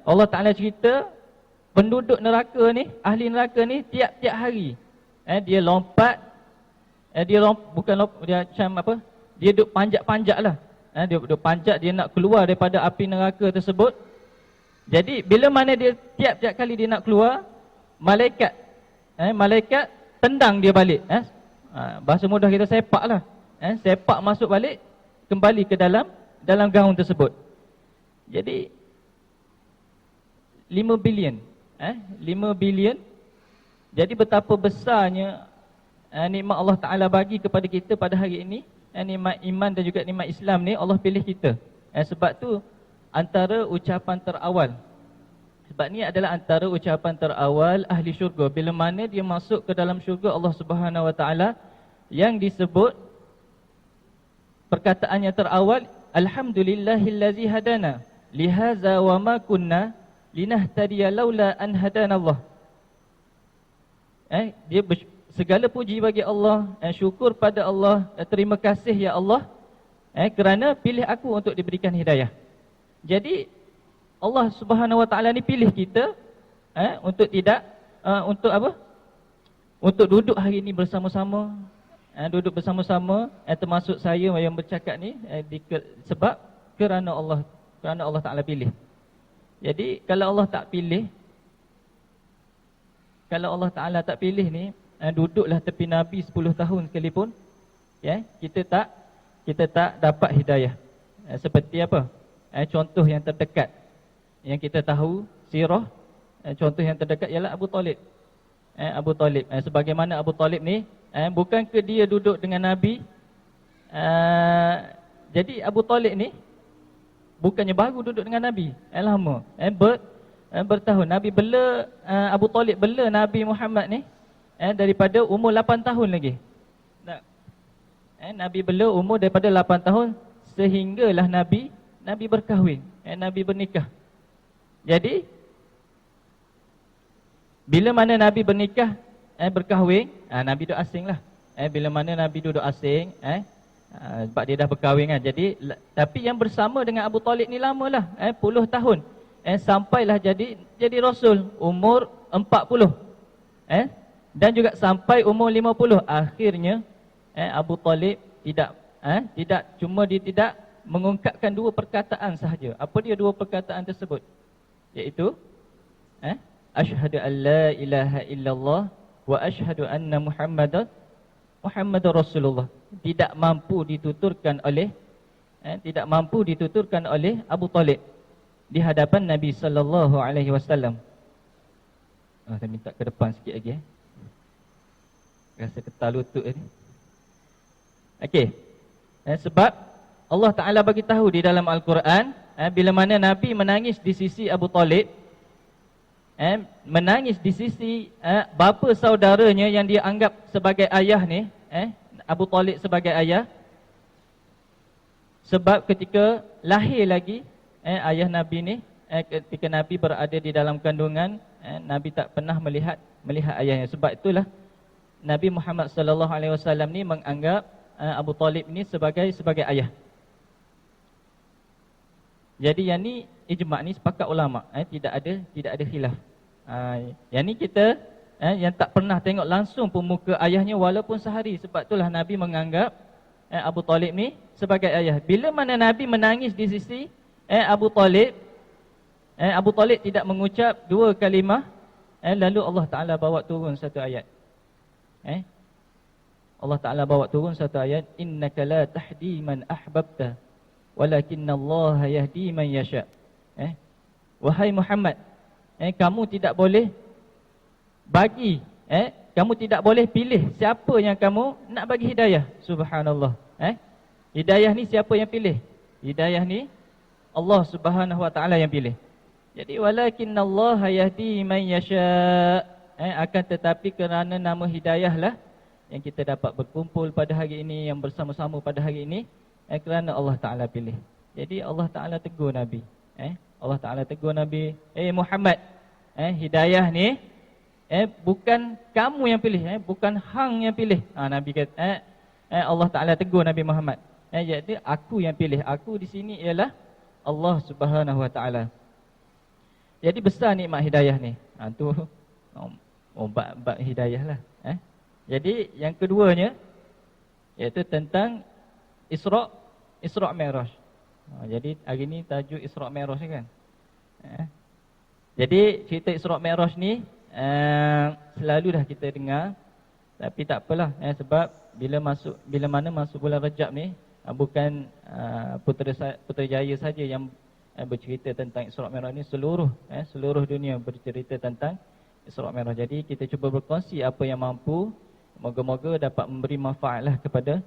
Allah Taala cerita penduduk neraka ni, ahli neraka ni tiap-tiap hari dia lompat, dia macam apa? Dia duduk panjat-panjat lah. Dia duduk panjat, dia nak keluar daripada api neraka tersebut. Jadi bila mana dia tiap-tiap kali dia nak keluar, malaikat tendang dia balik. Bahasa mudah kita sepak lah. Sepak masuk balik, kembali ke dalam gaung tersebut. Jadi 5 bilion. 5 bilion. Jadi betapa besarnya nikmat Allah Ta'ala bagi kepada kita pada hari ini. Nikmat iman dan juga nikmat Islam ni Allah pilih kita. Sebab tu antara ucapan terawal, sebab ni adalah antara ucapan terawal ahli syurga. Bila mana dia masuk ke dalam syurga Allah Subhanahu Wa Taala, yang disebut perkataannya terawal, alhamdulillahillazi hadana lihaza wa ma kunna linahtadiya laula an hadana Allah. Dia segala puji bagi Allah, syukur pada Allah, terima kasih ya Allah, kerana pilih aku untuk diberikan hidayah. Jadi Allah Subhanahu Wa Taala ni pilih kita untuk untuk apa? Untuk duduk hari ini bersama-sama, duduk bersama-sama, termasuk saya yang bercakap ni, sebab kerana Allah Taala pilih. Jadi kalau Allah tak pilih, kalau Allah Taala tak pilih ni, duduklah tepi Nabi 10 tahun sekalipun, kita tak dapat hidayah. Seperti apa? Contoh yang terdekat yang kita tahu sirah, contoh yang terdekat ialah Abu Talib. Abu Talib, sebagaimana Abu Talib ni, bukankah dia duduk dengan Nabi? Jadi Abu Talib ni bukannya baru duduk dengan Nabi, lama, bertahun. Nabi bela, Abu Talib bela Nabi Muhammad ni daripada umur 8 tahun lagi. Nabi bela umur daripada 8 tahun, sehinggalah Nabi berkahwin, Nabi bernikah. Jadi bila mana Nabi bernikah berkahwin, Nabi duduk asing lah. Bila mana Nabi duduk asing, sebab dia dah berkahwin kan. Jadi, tapi yang bersama dengan Abu Talib ni lamalah, puluh tahun. Sampailah jadi Rasul, umur 40. Dan juga sampai umur 50. Akhirnya, Abu Talib tidak cuma dia tidak mengungkapkan dua perkataan sahaja. Apa dia dua perkataan tersebut? Iaitu, asyhadu an la ilaha illallah wa asyhadu anna Muhammadar Rasulullah. Tidak mampu dituturkan oleh Abu Talib di hadapan Nabi sallallahu alaihi wasallam. Saya minta ke depan sikit lagi. Rasa ketal lutut ni. Okey. Sebab Allah Taala bagi tahu di dalam Al-Quran, bila mana Nabi menangis di sisi Abu Talib, menangis di sisi bapa saudaranya yang dia anggap sebagai ayah ni, Abu Talib sebagai ayah. Sebab ketika lahir lagi ayah Nabi ni, ketika Nabi berada di dalam kandungan, Nabi tak pernah melihat ayahnya. Sebab itulah Nabi Muhammad sallallahu alaihi wasallam ni menganggap Abu Talib ni sebagai ayah. Jadi yang ni ijma' ni sepakat ulama, tidak ada khilaf. Yang ni kita yang tak pernah tengok langsung pun muka ayahnya walaupun sehari. Sebab itulah Nabi menganggap Abu Talib ni sebagai ayah. Bila mana Nabi menangis di sisi Abu Talib tidak mengucap dua kalimah, lalu Allah Ta'ala bawa turun satu ayat. Allah Ta'ala bawa turun satu ayat, innaka la tahdi man ahbabta walakinnallaha yahdi man yasha. Wahai Muhammad, kamu tidak boleh kamu tidak boleh pilih siapa yang kamu nak bagi hidayah. Subhanallah. Hidayah ni siapa yang pilih? Hidayah ni Allah Subhanahu wa taala yang pilih. Jadi walakinnallaha yahdi man yasha. Akan tetapi kerana nama hidayah lah yang kita dapat berkumpul pada hari ini, yang bersama-sama pada hari ini, kerana Allah Taala pilih. Jadi Allah Taala tegur Nabi. Allah Taala tegur Nabi, Muhammad, hidayah ni bukan kamu yang pilih, bukan hang yang pilih. Nabi kata, Allah Taala tegur Nabi Muhammad. Jadi aku yang pilih. Aku di sini ialah Allah Subhanahu wa taala. Jadi besar nikmat hidayah ni. Tu bab hidayah lah. Jadi yang keduanya iaitu tentang Isra' Mi'raj. Jadi hari ni tajuk Isra' Mi'raj kan. Jadi cerita Isra' Mi'raj ni selalu dah kita dengar, tapi tak apalah, sebab bila mana masuk bulan Rajab ni, bukan Putrajaya saja yang bercerita tentang Isra' Mi'raj ni, seluruh dunia bercerita tentang Isra' Mi'raj. Jadi kita cuba berkongsi apa yang mampu, moga-moga dapat memberi manfaatlah kepada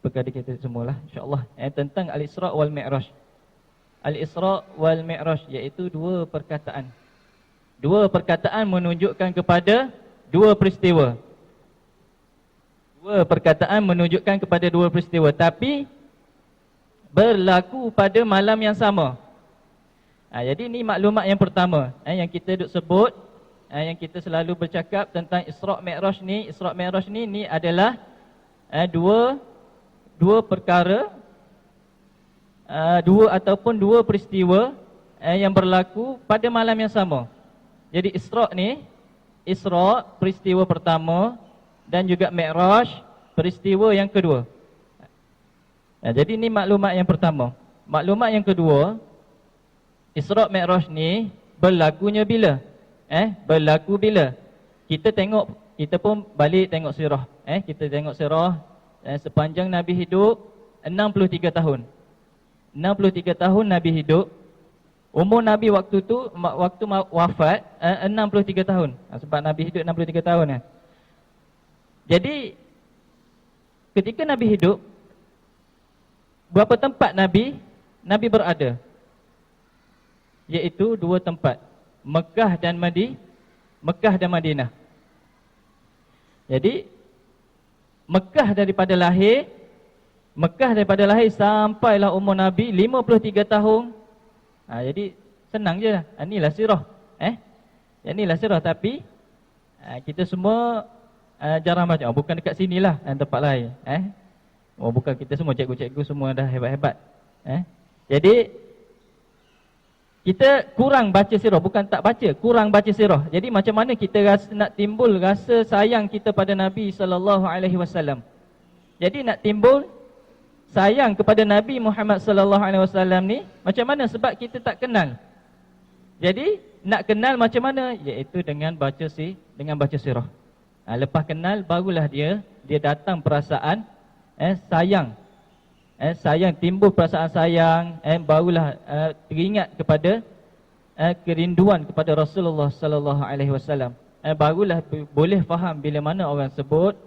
kita semualah, insya-Allah. Tentang Al-Isra' wal Mi'raj. Al-Isra' wal Mi'raj iaitu dua perkataan. Dua perkataan menunjukkan kepada dua peristiwa. Dua perkataan menunjukkan kepada dua peristiwa, tapi berlaku pada malam yang sama. Jadi ini maklumat yang pertama yang kita duk sebut, yang kita selalu bercakap tentang Isra' Mi'raj ni. Isra' Mi'raj ni adalah dua perkara, dua ataupun dua peristiwa yang berlaku pada malam yang sama. Jadi Isra' peristiwa pertama dan juga Mi'raj peristiwa yang kedua. Jadi ini maklumat yang pertama. Maklumat yang kedua, Isra' Mi'raj ni berlakunya bila? Berlaku bila? Kita pun balik tengok sirah. Kita tengok sirah sepanjang Nabi hidup 63 tahun. 63 tahun Nabi hidup. Umur Nabi waktu wafat 63 tahun. Sebab Nabi hidup 63 tahun kan. Jadi ketika Nabi hidup, berapa tempat Nabi berada? Iaitu dua tempat, Mekah dan Madinah. Jadi Mekah daripada lahir sampailah umur Nabi 53 tahun. Jadi senang je lah. Inilah sirah. Inilah sirah, tapi Kita semua jarang baca. Bukan dekat sinilah, tempat lain. Bukan kita semua, cikgu-cikgu semua dah hebat-hebat. Jadi kita kurang baca sirah, bukan tak baca, kurang baca sirah. Jadi macam mana kita nak timbul rasa sayang kita pada Nabi sallallahu alaihi wasallam? Jadi nak timbul sayang kepada Nabi Muhammad sallallahu alaihi wasallam ni macam mana? Sebab kita tak kenal. Jadi nak kenal macam mana? Iaitu dengan baca sirah. Lepas kenal barulah dia datang perasaan sayang. Sayang, timbul perasaan sayang, barulah teringat kepada kerinduan kepada Rasulullah sallallahu alaihi wasallam. Barulah boleh faham bila mana orang sebut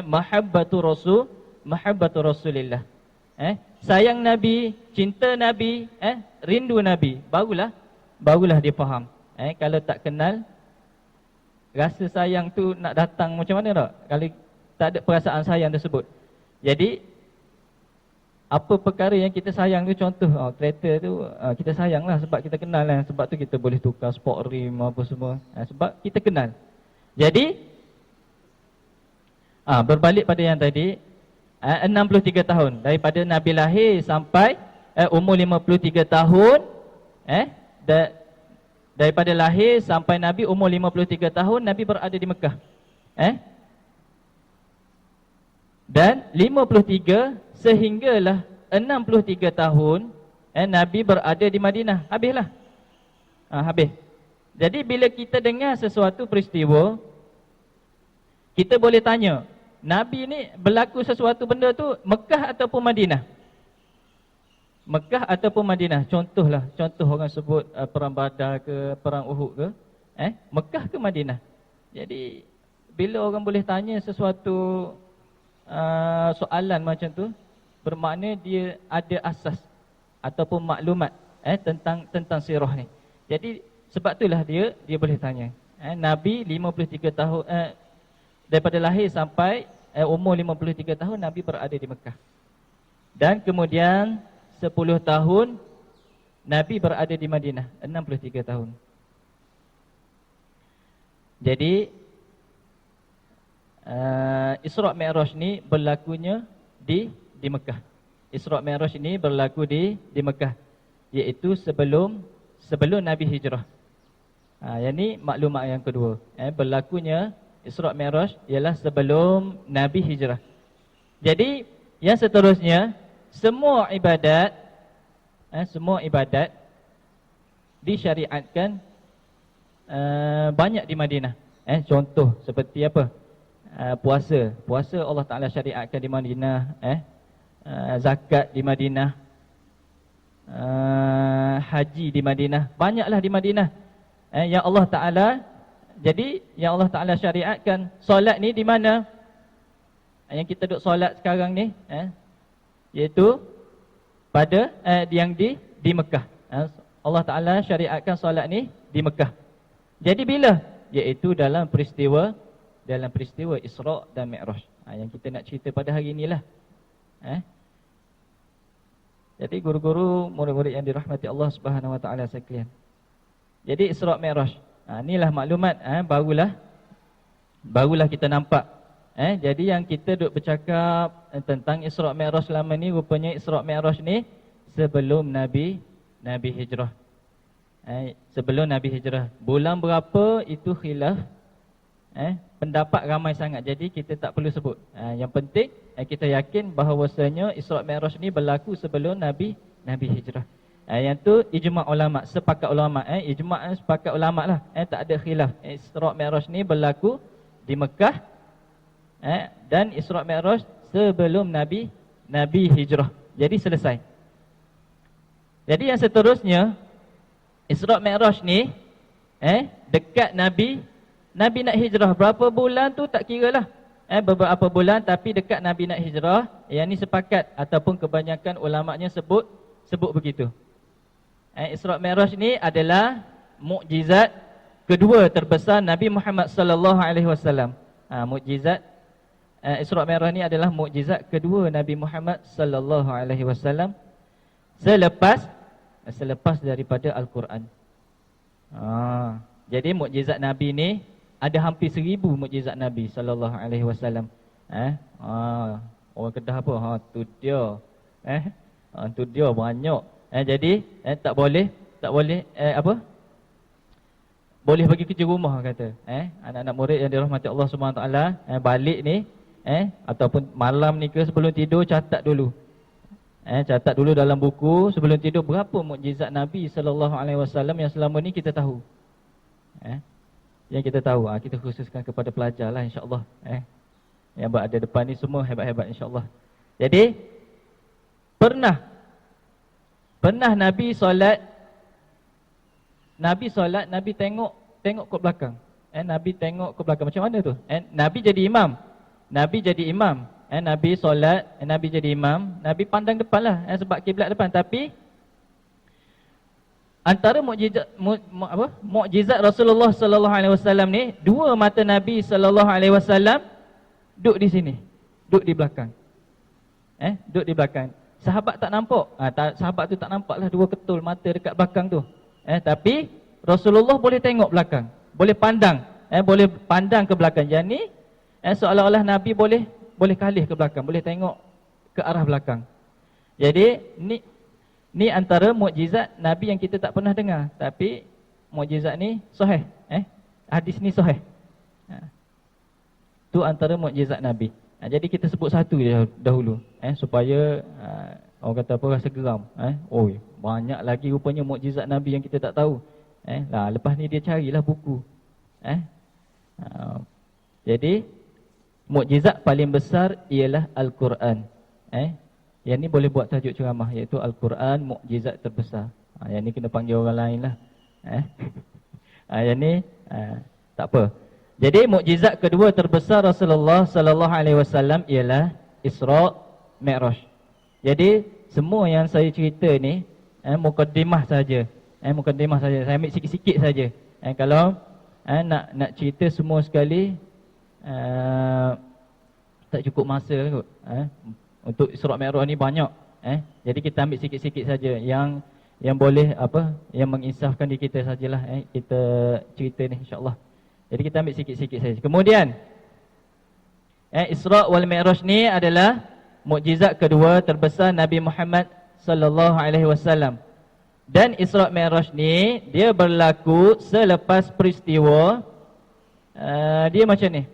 mahabbatu Rasulillah. Sayang Nabi, cinta Nabi, rindu Nabi, barulah dia faham. Kalau tak kenal, rasa sayang tu nak datang macam mana tak? Kalau tak ada perasaan sayang tersebut. Jadi apa perkara yang kita sayang tu, contoh kereta tu kita sayang lah sebab kita kenal lah. Sebab tu kita boleh tukar sport rim apa semua, sebab kita kenal. Jadi berbalik pada yang tadi, 63 tahun daripada Nabi lahir sampai umur 53 tahun, daripada lahir sampai Nabi umur 53 tahun Nabi berada di Mekah. Dan 53 sehinggalah 63 tahun Nabi berada di Madinah. Habislah. Habis. Jadi bila kita dengar sesuatu peristiwa, kita boleh tanya, Nabi ni berlaku sesuatu benda tu Mekah ataupun Madinah? Mekah ataupun Madinah? Contoh orang sebut perang Badar ke, perang Uhud ke, Mekah ke Madinah? Jadi bila orang boleh tanya sesuatu soalan macam tu, bermakna dia ada asas ataupun maklumat tentang sirah ni. Jadi sebab itulah dia boleh tanya. Nabi 53 tahun daripada lahir sampai umur 53 tahun Nabi berada di Mekah. Dan kemudian 10 tahun Nabi berada di Madinah, 63 tahun. Jadi Isra' Mi'raj ni berlakunya di Mekah. Isra' Mi'raj ini berlaku di Mekah, iaitu sebelum Nabi hijrah. Yang ni maklumat yang kedua. Berlakunya Isra' Mi'raj ialah sebelum Nabi hijrah. Jadi yang seterusnya, semua ibadat disyariatkan banyak di Madinah. Contoh seperti apa? Puasa Allah Ta'ala syariatkan di Madinah. Zakat di Madinah, haji di Madinah, banyaklah di Madinah. Yang Allah Ta'ala, jadi yang Allah Ta'ala syariatkan solat ni di mana? Yang kita duk solat sekarang ni, iaitu pada yang di Mekah. Allah Ta'ala syariatkan solat ni di Mekah. Jadi bila? Iaitu dalam peristiwa Isra' dan Mi'raj. Yang kita nak cerita pada hari inilah. Jadi guru-guru, murid-murid yang dirahmati Allah Subhanahu Wa Taala sekalian. Jadi Isra' Mi'raj. Inilah maklumat, barulah kita nampak. Jadi yang kita duk bercakap tentang Isra' Mi'raj selama ni, rupanya Isra' Mi'raj ni sebelum Nabi hijrah. Sebelum Nabi hijrah. Bulan berapa itu khilaf. Pendapat ramai sangat, jadi kita tak perlu sebut. Yang penting kita yakin bahawasanya Isra' Mi'raj ni berlaku sebelum Nabi hijrah. Yang tu ijma' ulama', sepakat ulama'. Ijma' sepakat ulama' lah. Tak ada khilaf. Isra' Mi'raj ni berlaku di Mekah, dan Isra' Mi'raj sebelum Nabi hijrah. Jadi selesai. Jadi yang seterusnya, Isra' Mi'raj ni dekat Nabi nak hijrah. Berapa bulan tu tak kira lah. Beberapa bulan, tapi dekat Nabi nak hijrah. Yang ni sepakat ataupun kebanyakan ulama'nya sebut begitu. Isra' Mi'raj ni adalah mukjizat kedua terbesar Nabi Muhammad sallallahu alaihi wasallam. Mukjizat Isra' Mi'raj ni adalah mukjizat kedua Nabi Muhammad sallallahu alaihi wasallam selepas daripada Al-Quran. Jadi mukjizat Nabi ni ada hampir 1000 mukjizat Nabi sallallahu alaihi wasallam. Orang Kedah apa? Tu dia. Tu dia banyak. Jadi tak boleh apa? Boleh bagi kerja rumah kata. Anak-anak murid yang dirahmati Allah Subhanahu Wa Taala, balik ni ataupun malam ni ke sebelum tidur catat dulu. Catat dulu dalam buku sebelum tidur berapa mukjizat Nabi sallallahu alaihi wasallam yang selama ni kita tahu. Yang kita tahu, kita khususkan kepada pelajar lah insya-Allah. Yang berada depan ni semua hebat-hebat insya-Allah. Jadi pernah Nabi solat, Nabi tengok ke belakang. Nabi tengok ke belakang macam mana tu? Nabi jadi imam. Nabi solat, Nabi jadi imam, Nabi pandang depan lah sebab kiblat depan. Tapi antara mukjizat Rasulullah sallallahu alaihi wasallam ni, dua mata Nabi sallallahu alaihi wasallam duduk di sini, duduk di belakang. Duduk di belakang. Sahabat tak nampak. Sahabat tu tak nampak lah dua ketul mata dekat belakang tu. Tapi Rasulullah boleh tengok belakang, boleh pandang, boleh pandang ke belakang. Jadi seolah-olah Nabi boleh kalih ke belakang, boleh tengok ke arah belakang. Jadi ni antara mukjizat Nabi yang kita tak pernah dengar, tapi mukjizat ni sahih. Hadis ni sahih. Tu antara mukjizat Nabi. Jadi kita sebut satu je dahulu, supaya orang kata apa, rasa geram. Banyak lagi rupanya mukjizat Nabi yang kita tak tahu. Lepas ni dia carilah buku. Jadi mukjizat paling besar ialah Al-Quran. Yang ni boleh buat tajuk ceramah, iaitu Al-Quran mukjizat terbesar. Yang ni kena panggil orang lain lah. Yang ni tak apa. Jadi mukjizat kedua terbesar Rasulullah sallallahu alaihi wasallam ialah Isra' Mi'raj. Jadi semua yang saya cerita ni mukadimah saja. Mukadimah saja. Saya ambil sikit-sikit saja. Kalau nak cerita semua sekali tak cukup masa kot. Untuk Isra' Mi'raj ni banyak. Jadi kita ambil sikit-sikit saja yang boleh apa, yang menginsafkan diri kita sajalah kita cerita ni insya-Allah. Jadi kita ambil sikit-sikit saja. Kemudian Isra' wal Mi'raj ni adalah mukjizat kedua terbesar Nabi Muhammad sallallahu alaihi wasallam. Dan Isra' Mi'raj ni dia berlaku selepas peristiwa dia macam ni.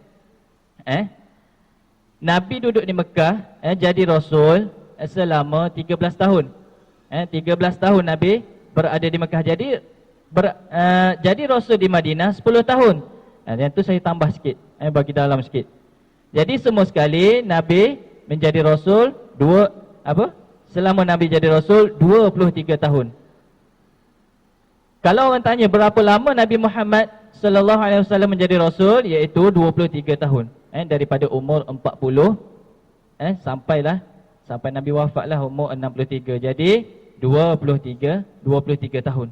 Nabi duduk di Mekah jadi rasul selama 13 tahun. 13 tahun Nabi berada di Mekah. Jadi rasul di Madinah 10 tahun. Yang tu saya tambah sikit, bagi dalam sikit. Jadi semua sekali Nabi menjadi rasul selama Nabi jadi rasul 23 tahun. Kalau orang tanya berapa lama Nabi Muhammad sallallahu alaihi wasallam menjadi rasul, iaitu 23 tahun. Daripada umur 40 sampai Nabi wafatlah umur 63. Jadi 23 tahun.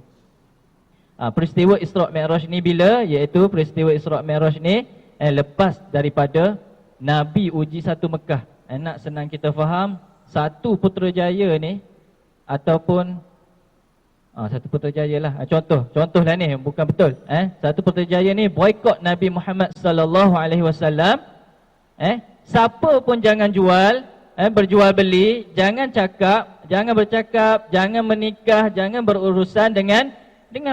Peristiwa Isra' Mi'raj ni bila? Iaitu peristiwa Isra' Mi'raj ni lepas daripada Nabi uji satu Mekah. Nak senang kita faham, satu Putrajaya ni ataupun satu Putrajaya lah. Contohlah ni bukan betul. Satu Putrajaya ni boikot Nabi Muhammad sallallahu alaihi wasallam. Siapa pun jangan jual, berjual beli, jangan bercakap, jangan menikah, jangan berurusan dengan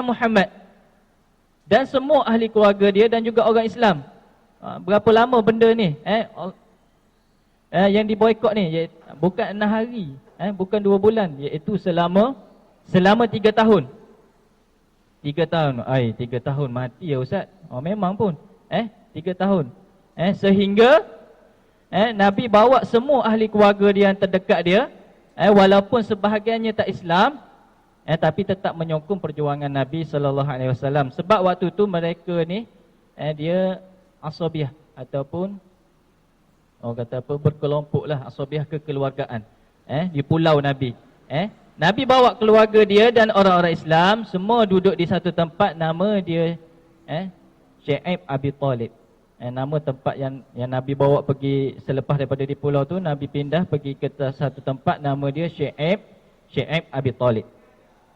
Muhammad dan semua ahli keluarga dia dan juga orang Islam. Berapa lama benda ni? Yang diboikot ni bukan 6 hari, bukan 2 bulan, iaitu selama 3 tahun. 3 tahun. 3 tahun mati ya Ustaz. Memang pun 3 tahun. Sehingga Nabi bawa semua ahli keluarga dia yang terdekat dia, walaupun sebahagiannya tak Islam, tapi tetap menyokong perjuangan Nabi sallallahu alaihi wasallam. Sebab waktu tu mereka ni dia asabiah ataupun orang kata apa, berkelompoklah, asabiah kekeluargaan di pulau Nabi. Nabi bawa keluarga dia dan orang-orang Islam semua duduk di satu tempat, nama dia Syu'aib Abi Talib. Nama tempat yang Nabi bawa pergi selepas daripada di pulau tu, Nabi pindah pergi ke satu tempat, nama dia Syu'aib Abi Talib.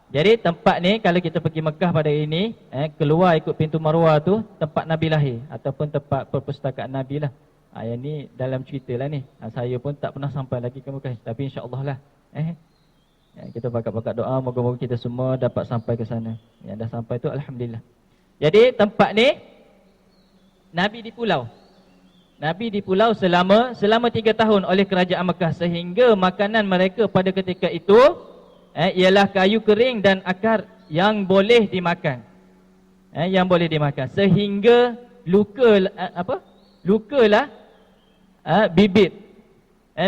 Jadi tempat ni kalau kita pergi Mekah pada hari ini, keluar ikut pintu Marwah tu tempat Nabi lahir ataupun tempat perpustakaan Nabi lah. Yang ni dalam cerita lah ni. Saya pun tak pernah sampai lagi ke Mekah, tapi insya-Allah lah. Kita bakat-bakat doa moga-moga kita semua dapat sampai ke sana. Yang dah sampai tu alhamdulillah. Jadi tempat ni Nabi di pulau. Nabi di pulau selama 3 tahun oleh kerajaan Mekah, sehingga makanan mereka pada ketika itu ialah kayu kering dan akar yang boleh dimakan. Yang boleh dimakan, sehingga lukalah bibir.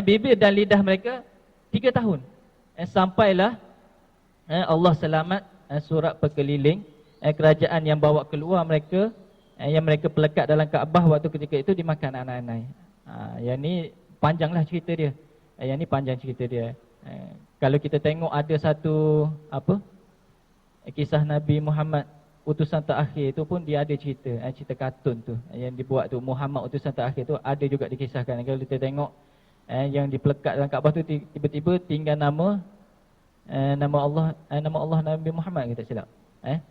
Bibir dan lidah mereka 3 tahun. Sampailah Allah selamat surat perkeliling kerajaan yang bawa keluar mereka, yang mereka pelekat dalam Kaabah waktu ketika itu dimakan anak-anak. Yang ni panjanglah cerita dia. Yang ni panjang cerita dia. Kalau kita tengok ada satu kisah Nabi Muhammad utusan terakhir tu pun dia ada cerita, cerita kartun tu yang dibuat tu, Muhammad utusan terakhir tu ada juga dikisahkan. Kalau kita tengok yang dipelekat dalam Kaabah tu tiba-tiba tinggal nama Allah Nabi Muhammad, kita silap.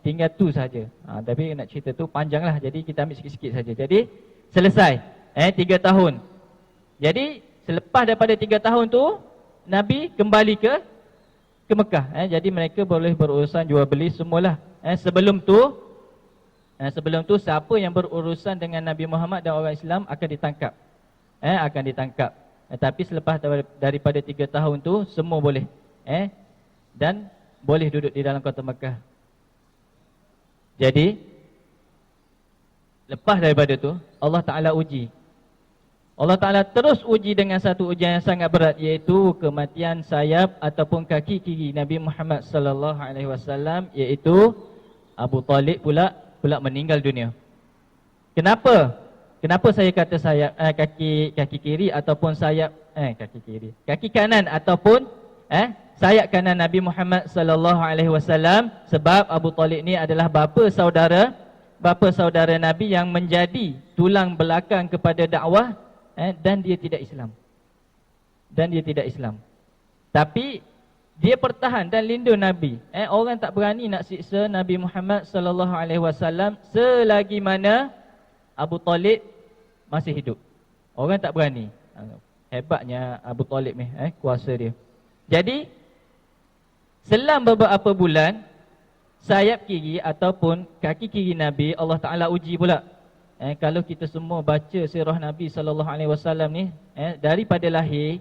Tinggal tu saja. Tapi nak cerita tu panjanglah, jadi kita ambil sikit-sikit saja. Jadi selesai 3 tahun. Jadi selepas daripada 3 tahun tu Nabi kembali ke Mekah. Jadi mereka boleh berurusan jual beli semualah. Sebelum tu siapa yang berurusan dengan Nabi Muhammad dan orang Islam akan ditangkap. Akan ditangkap. Tapi selepas daripada 3 tahun tu semua boleh. Dan boleh duduk di dalam kota Mekah. Jadi lepas daripada tu Allah Ta'ala uji. Allah Ta'ala terus uji dengan satu ujian yang sangat berat, iaitu kematian sayap ataupun kaki kiri Nabi Muhammad sallallahu alaihi wasallam, iaitu Abu Talib pula meninggal dunia. Kenapa? Kenapa saya kata sayap kaki kiri ataupun sayap kaki kanan ataupun sayap kanan Nabi Muhammad sallallahu alaihi wasallam? Sebab Abu Talib ni adalah bapa saudara Nabi yang menjadi tulang belakang kepada dakwah. Dan dia tidak Islam. Tapi dia pertahan dan lindung Nabi. Orang tak berani nak siksa Nabi Muhammad sallallahu alaihi wasallam selagi mana Abu Talib masih hidup. Orang tak berani. Hebatnya Abu Talib ni, kuasa dia. Jadi selang beberapa bulan, sayap kiri ataupun kaki kiri Nabi Allah Taala uji pula. Kalau kita semua baca sirah Nabi sallallahu alaihi wasallam ni, daripada lahir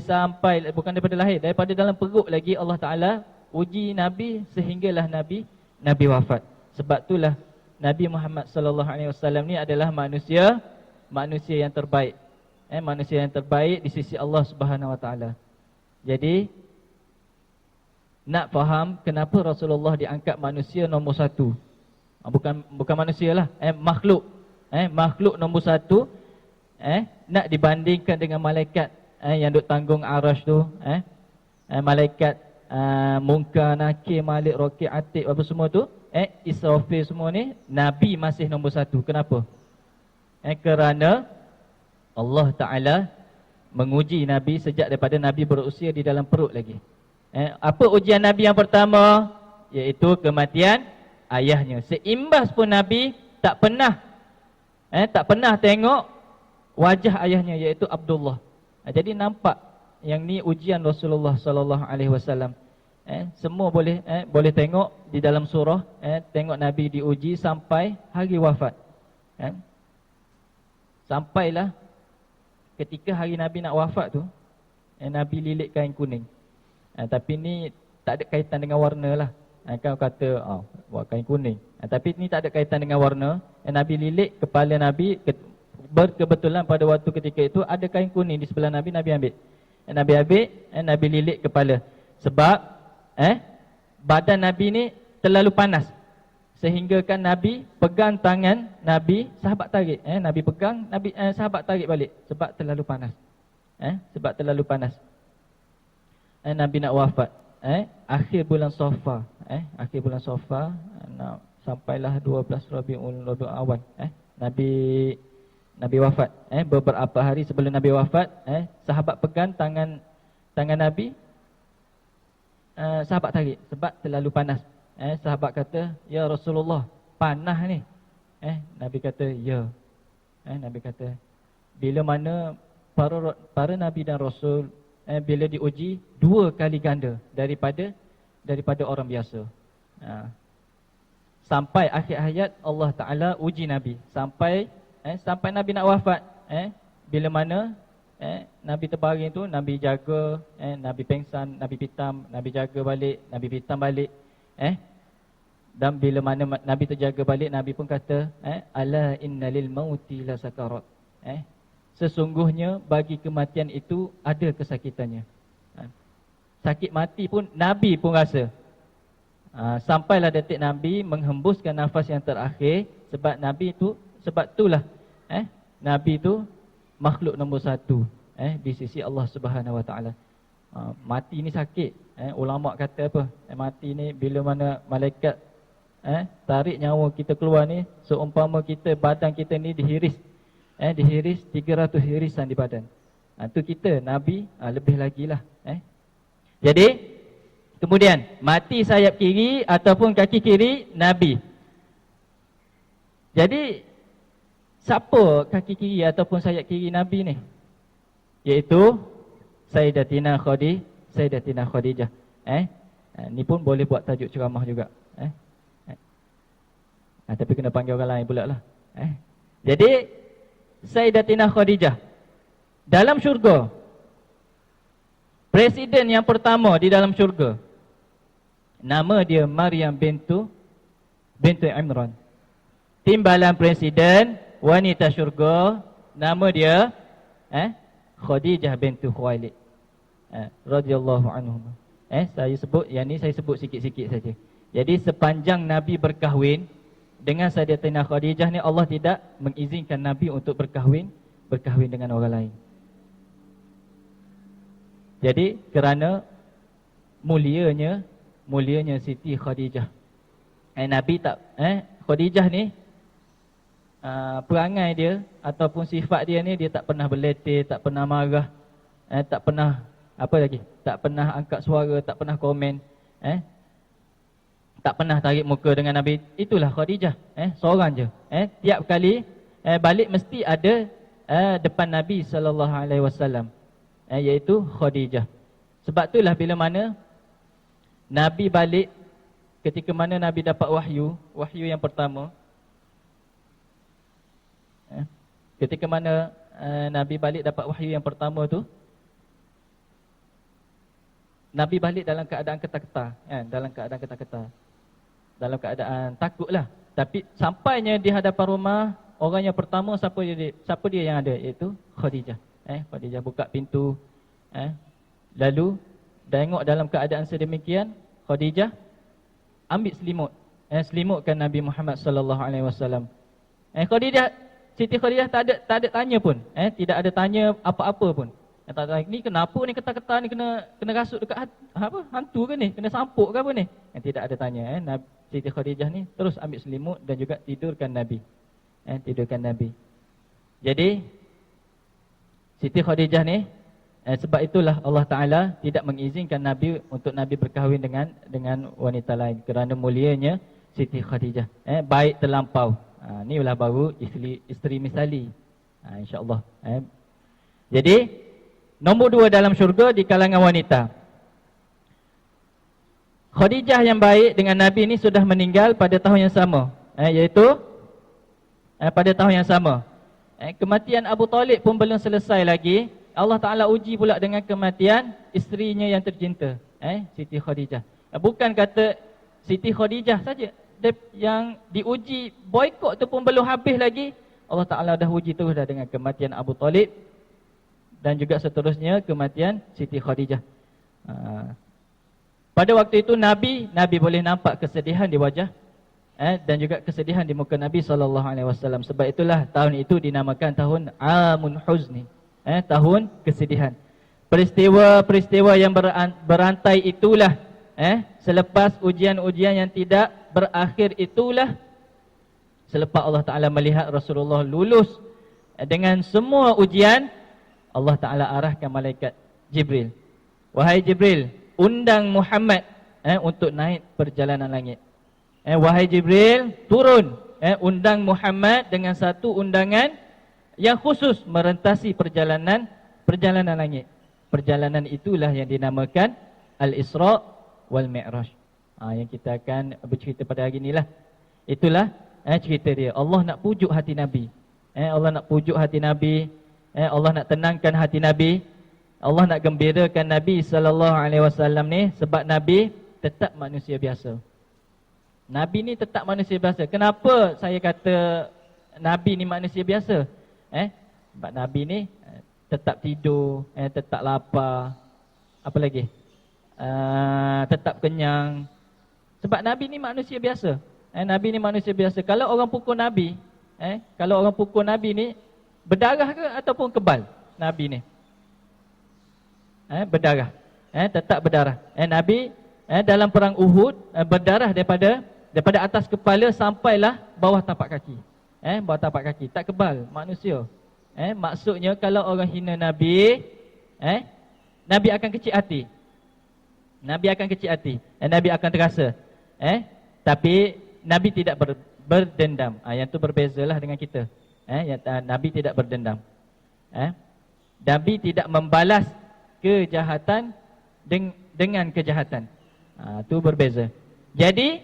sampai daripada dalam perut lagi Allah Taala uji Nabi sehinggalah Nabi wafat. Sebab itulah Nabi Muhammad sallallahu alaihi wasallam ni adalah manusia yang terbaik. Manusia yang terbaik di sisi Allah Subhanahu wa taala. Jadi nak faham kenapa Rasulullah diangkat manusia nombor 1. Bukan manusia lah, makhluk. Makhluk nombor 1, nak dibandingkan dengan malaikat yang duk tanggung arash tu, malaikat Munkar, Nakir, Malik, Raqib, Atid, apa semua tu, Israfil semua ni, Nabi masih nombor 1. Kenapa? Kerana Allah Ta'ala menguji Nabi sejak daripada Nabi berusia di dalam perut lagi. Apa ujian Nabi yang pertama? Iaitu kematian ayahnya. Seimbas pun Nabi tak pernah tengok wajah ayahnya, iaitu Abdullah. Jadi nampak yang ni ujian Rasulullah sallallahu alaihi wasallam. Semua boleh tengok di dalam surah, tengok Nabi diuji sampai hari wafat. Sampailah ketika hari Nabi nak wafat tu, Nabi lilit kain kuning. Tapi ni tak ada kaitan dengan warna lah. Kan kata buat kain kuning, tapi ni tak ada kaitan dengan warna. Nabi lilit kepala Nabi, berkebetulan pada waktu ketika itu ada kain kuning di sebelah Nabi. Nabi ambil, Nabi lilit kepala. Sebab badan Nabi ni terlalu panas, sehingga kan Nabi pegang tangan Nabi, sahabat tarik. Nabi pegang, sahabat tarik balik sebab terlalu panas. Nabi nak wafat akhir bulan Safar. Sampailah 12 Rabiul Awal. Nabi wafat. Beberapa hari sebelum Nabi wafat, sahabat pegang tangan Nabi, sahabat tarik sebab terlalu panas. Sahabat kata, "Ya Rasulullah, panas ni." Nabi kata, "Ya." Nabi kata, bila mana para nabi dan rasul bila diuji 2 kali ganda daripada orang biasa. Sampai akhir hayat Allah Taala uji Nabi sampai Nabi nak wafat. Bila mana Nabi terbaring tu, Nabi jaga, Nabi pengsan, Nabi pitam, Nabi jaga balik, Nabi pitam balik. Dan bila mana Nabi terjaga balik, Nabi pun kata, ala innalil mauti la sakarat. Sesungguhnya bagi kematian itu ada kesakitannya. Sakit mati pun Nabi pun rasa. Sampailah detik Nabi menghembuskan nafas yang terakhir, sebab itulah Nabi itu makhluk nombor 1 di sisi Allah Subhanahu Wa Taala. Mati ni sakit. Ulama kata apa? Mati ni bila mana malaikat tarik nyawa kita keluar ni, seumpama badan kita ni dihiris 300 hirisan di badan. Tu kita Nabi lebih lagi lah. Jadi kemudian mati sayap kiri ataupun kaki kiri Nabi. Jadi siapa kaki kiri ataupun sayap kiri Nabi ni? Iaitu Sayyidatina Khadijah. Ni pun boleh buat tajuk ceramah juga. Tapi kena panggil orang lain pula lah. Jadi Sayyidatina Khadijah dalam syurga, presiden yang pertama di dalam syurga, nama dia Maryam bintu Imran. Timbalan presiden wanita syurga, nama dia Khadijah bintu Khuwailid radhiyallahu anhum. Saya sebut yang ni, saya sebut sikit-sikit saja. Jadi sepanjang Nabi berkahwin dengan Sayyidatina Khadijah ni, Allah tidak mengizinkan Nabi untuk berkahwin dengan orang lain. Jadi kerana mulianya Siti Khadijah. Nabi tak Khadijah ni perangai dia ataupun sifat dia ni, dia tak pernah berletih, tak pernah marah, tak pernah tak pernah angkat suara, tak pernah komen, tak pernah tarik muka dengan Nabi. Itulah Khadijah, seorang je. Tiap kali balik mesti ada depan Nabi sallallahu alaihi wasallam, iaitu Khadijah. Sebab itulah bila mana Nabi balik, ketika mana Nabi dapat wahyu yang pertama, ketika mana Nabi balik dapat wahyu yang pertama tu, Nabi balik dalam keadaan ketar-ketar, dalam keadaan takutlah. Tapi sampainya di hadapan rumah, orang yang pertama siapa dia yang ada, iaitu Khadijah. Khadijah buka pintu, lalu tengok dalam keadaan sedemikian, Khadijah ambil selimut, selimutkan Nabi Muhammad sallallahu alaihi wasallam. Siti Khadijah tak ada tanya pun, tidak ada tanya apa-apa pun. Tak tahu ni kenapa ni ketar-ketar ni, kena rasuk dekat hantu ke ni, kena sampuk ke apa ni? Tidak ada tanya. Siti Khadijah ni terus ambil selimut dan juga tidurkan Nabi. Jadi Siti Khadijah ni, sebab itulah Allah Taala tidak mengizinkan Nabi untuk Nabi berkahwin dengan wanita lain, kerana mulianya Siti Khadijah. Baik terlampau. Inilah baru isteri misali, insya-Allah. Jadi nombor 2 dalam syurga di kalangan wanita. Khadijah yang baik dengan Nabi ni sudah meninggal pada tahun yang sama, iaitu pada tahun yang sama. Kematian Abu Talib pun belum selesai lagi. Allah Ta'ala uji pula dengan kematian isterinya yang tercinta, Siti Khadijah. Bukan kata Siti Khadijah saja yang diuji, boikot tu pun belum habis lagi, Allah Ta'ala dah uji terus dah dengan kematian Abu Talib dan juga seterusnya kematian Siti Khadijah. Pada waktu itu Nabi boleh nampak kesedihan di wajah dan juga kesedihan di muka Nabi SAW. Sebab itulah tahun itu dinamakan tahun Amun Huzni, tahun kesedihan. Peristiwa-peristiwa yang berantai itulah, selepas ujian-ujian yang tidak berakhir itulah, selepas Allah Ta'ala melihat Rasulullah lulus dengan semua ujian, Allah Ta'ala arahkan malaikat Jibril. Wahai Jibril, undang Muhammad untuk naik perjalanan langit. Wahai Jibril, turun, undang Muhammad dengan satu undangan yang khusus merentasi perjalanan langit. Perjalanan itulah yang dinamakan Al-Isra' wal Mi'raj. Yang kita akan bercerita pada hari inilah. Itulah cerita dia. Allah nak pujuk hati Nabi. Allah nak pujuk hati Nabi. Allah nak tenangkan hati Nabi. Allah nak gembirakan Nabi SAW ni sebab Nabi tetap manusia biasa. Nabi ni tetap manusia biasa. Kenapa saya kata Nabi ni manusia biasa? Sebab Nabi ni tetap tidur, tetap lapar. Apa lagi? Tetap kenyang. Sebab Nabi ni manusia biasa. Nabi ni manusia biasa. Kalau orang pukul Nabi, kalau orang pukul Nabi ni berdarah ke ataupun kebal Nabi ni? Berdarah. Tetap berdarah. Nabi dalam perang Uhud berdarah daripada atas kepala sampailah bawah tapak kaki. Bawah tapak kaki. Tak kebal, manusia. Maksudnya kalau orang hina Nabi, Nabi akan kecil hati. Nabi akan kecil hati. Nabi akan terasa. Tapi Nabi tidak berdendam. Yang tu berbezalah dengan kita. Nabi tidak berdendam. Nabi tidak membalas kejahatan dengan kejahatan. Tu berbeza. Jadi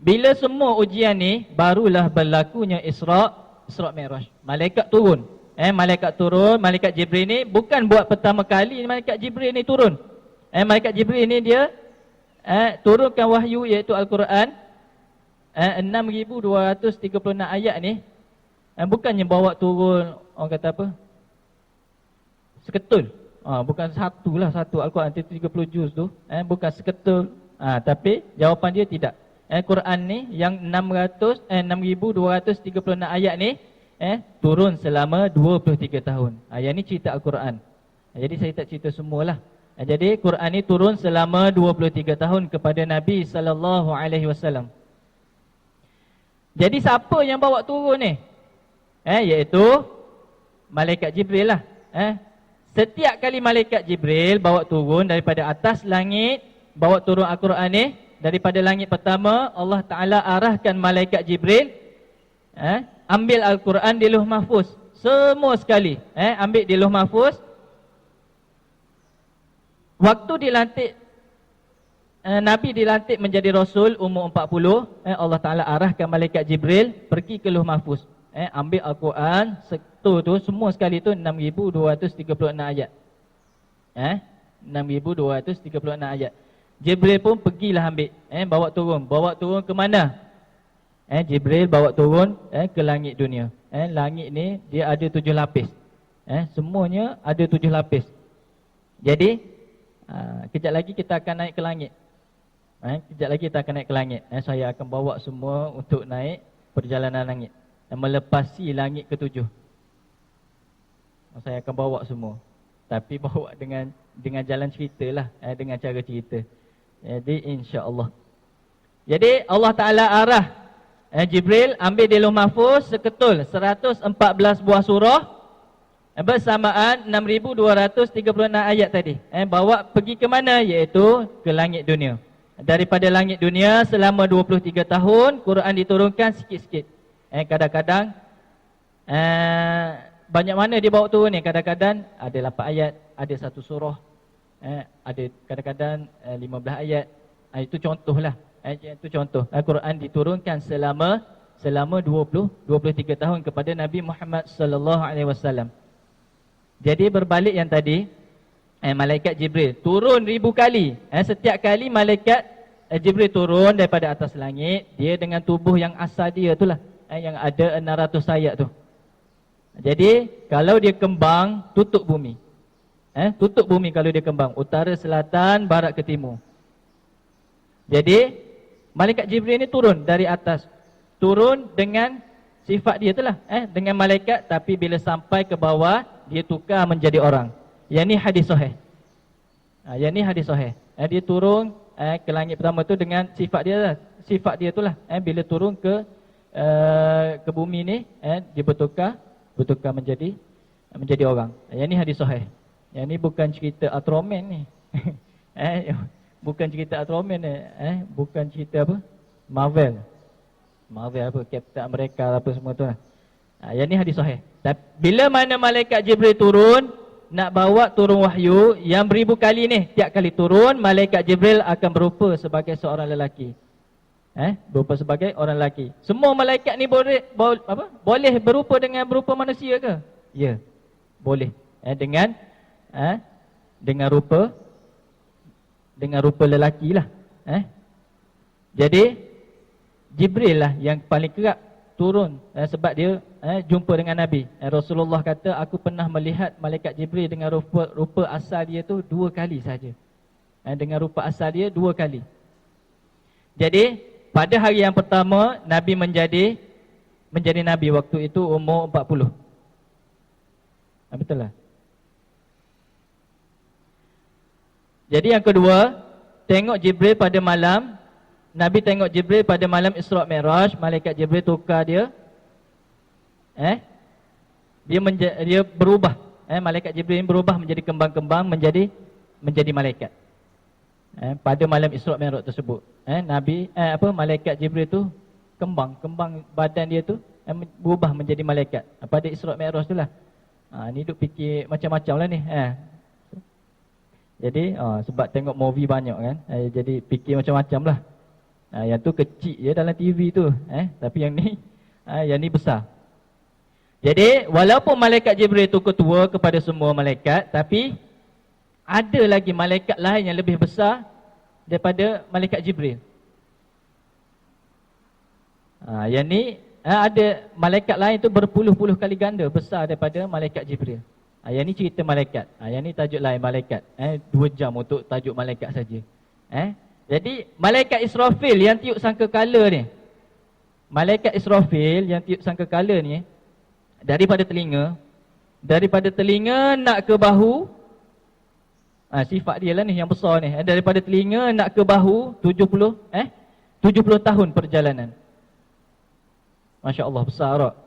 bila semua ujian ni barulah berlakunya Isra' Mi'raj. Malaikat turun. Malaikat turun, malaikat Jibril ni bukan buat pertama kali malaikat Jibril ni turun. Malaikat Jibril ni dia turunkan wahyu iaitu Al-Quran 6236 ayat ni. Bukannya bawa turun orang kata apa? Seketul. Bukan satu Al-Quran 30 juz tu. Bukan seketul. Tapi jawapan dia tidak. Quran ni yang 6236 ayat ni turun selama 23 tahun. Yang ni cerita Al-Quran. Jadi saya tak cerita semualah. Jadi Quran ni turun selama 23 tahun kepada Nabi SAW. Jadi siapa yang bawa turun ni? Iaitu malaikat Jibril lah. Setiap kali malaikat Jibril bawa turun daripada atas langit, bawa turun Al-Quran ni, daripada langit pertama, Allah Ta'ala arahkan malaikat Jibril ambil Al-Quran di Lauh Mahfuz. Semua sekali ambil di Lauh Mahfuz. Waktu dilantik Nabi dilantik menjadi Rasul umur 40, Allah Ta'ala arahkan malaikat Jibril pergi ke Lauh Mahfuz. Ambil Al-Quran tu semua sekali tu 6236 ayat. 6236 ayat. Jibril pun pergilah ambil, bawa turun ke mana? Jibril bawa turun ke langit dunia. Langit ni dia ada 7 lapis. Semuanya ada 7 lapis. Jadi kejap lagi kita akan naik ke langit. Kejap lagi kita akan naik ke langit. Saya akan bawa semua untuk naik perjalanan langit, melepasi langit ke-7. Saya akan bawa semua. Tapi bawa dengan jalan ceritalah, dengan cara cerita. Jadi insya-Allah. Jadi Allah Ta'ala arah Jibril ambil di Lauh Mahfuz seketul 114 buah surah bersamaan 6236 ayat tadi. Bawa pergi ke mana? Iaitu ke langit dunia. Daripada langit dunia selama 23 tahun Quran diturunkan sikit-sikit. Kadang-kadang banyak mana dia bawa turun ni? Kadang-kadang ada 8 ayat, ada satu surah. Ada kadang-kadang 15 ayat. Itu contohlah. Itu contoh. Al-Quran diturunkan selama 23 tahun kepada Nabi Muhammad sallallahu alaihi wasallam. Jadi berbalik yang tadi, malaikat Jibril turun 1000 kali. Setiap kali malaikat Jibril turun daripada atas langit, dia dengan tubuh yang asal dia itulah, yang ada 600 sayap tu. Jadi kalau dia kembang, tutup bumi. Tutup bumi kalau dia kembang, utara, selatan, barat ke timur. Jadi malaikat Jibril ni turun dari atas, turun dengan sifat dia itulah, dengan malaikat, tapi bila sampai ke bawah dia tukar menjadi orang. Yang ni hadis sahih. Yang ni hadis sahih. Dia turun ke langit pertama tu dengan sifat dia lah. Sifat dia itulah, bila turun ke bumi ni, dia bertukar menjadi orang. Yang ni hadis sahih. Yang ni bukan cerita Ultraman ni. Bukan cerita Ultraman ni. Bukan cerita apa? Marvel apa? Captain America apa semua tu lah. Yang ni hadis sahih. Bila mana malaikat Jibril turun, nak bawa turun wahyu, yang beribu kali ni, tiap kali turun, malaikat Jibril akan berupa sebagai seorang lelaki. Berupa sebagai orang lelaki. Semua malaikat ni boleh berupa dengan berupa manusia ke? Ya, boleh. Dengan rupa lelaki lah. Jadi Jibril lah yang paling kerap turun, sebab dia jumpa dengan Nabi. Rasulullah kata, aku pernah melihat malaikat Jibril dengan rupa asal dia tu 2 kali saja. Dengan rupa asal dia 2 kali. Jadi pada hari yang pertama Nabi menjadi Nabi, waktu itu umur 40. Betul lah. Jadi yang kedua, tengok Jibril pada malam. Nabi tengok Jibril pada malam Isra' Mi'raj. Malaikat Jibril tukar dia. Dia berubah. Malaikat Jibril berubah menjadi kembang-kembang, menjadi malaikat. Pada malam Isra' Mi'raj tersebut. Malaikat Jibril tu kembang badan dia tu berubah menjadi malaikat. Pada Isra' Mi'raj tu lah. Ni duk fikir macam-macam lah ni. Jadi sebab tengok movie banyak kan, jadi fikir macam-macam lah. Yang tu kecil je dalam TV tu, tapi yang ni besar. Jadi walaupun malaikat Jibril tu ketua kepada semua malaikat, tapi ada lagi malaikat lain yang lebih besar daripada malaikat Jibril. Yang ni ada malaikat lain tu berpuluh-puluh kali ganda besar daripada malaikat Jibril. Yang ni cerita malaikat. Yang ni tajuk lain malaikat. 2 jam untuk tajuk malaikat saja. Jadi malaikat Israfil yang tiup sangkakala ni. Malaikat Israfil yang tiup sangkakala ni, daripada telinga nak ke bahu. Sifat dia lah ni yang besar ni. Daripada telinga nak ke bahu 70 tahun perjalanan. Masya Allah, besar tak?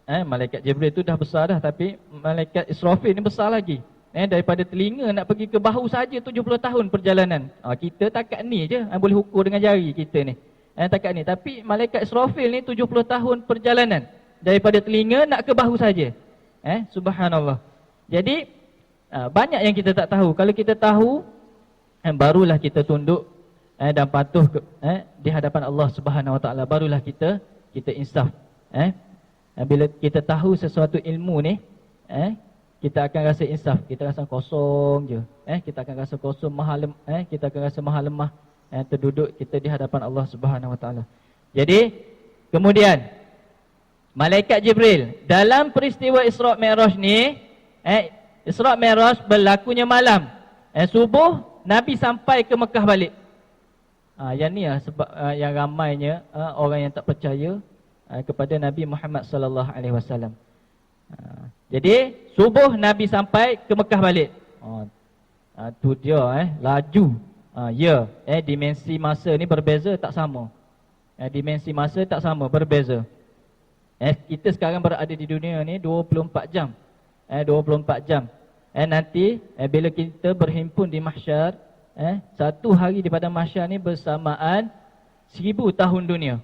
Malaikat Jibril tu dah besar dah, tapi malaikat Israfil ni besar lagi. Daripada telinga nak pergi ke bahu saja 70 tahun perjalanan. Kita takat ni je, boleh ukur dengan jari kita ni. Takat ni. Tapi malaikat Israfil ni 70 tahun perjalanan. Daripada telinga nak ke bahu saja. Subhanallah. Jadi banyak yang kita tak tahu. Kalau kita tahu, barulah kita tunduk dan patuh di hadapan Allah Subhanahu Wa Taala, barulah kita insaf. Bila kita tahu sesuatu ilmu ni, kita akan rasa insaf. Kita rasa kosong je. Kita akan rasa kosong, kita akan rasa maha lemah, terduduk kita di hadapan Allah Subhanahu Wa Taala. Jadi kemudian malaikat Jibril dalam peristiwa Isra' Mi'raj ni, Isra' Mi'raj berlakunya malam. Subuh Nabi sampai ke Mekah balik. Yang ni lah sebab yang ramainya orang yang tak percaya kepada Nabi Muhammad sallallahu alaihi wasallam. Jadi subuh Nabi sampai ke Mekah balik. Tu dia laju. Dimensi masa ni berbeza, tak sama. Dimensi masa tak sama, berbeza. Kita sekarang berada di dunia ni 24 jam. 24 jam. Nanti bila kita berhimpun di mahsyar, satu hari daripada mahsyar ni bersamaan 1000 tahun dunia.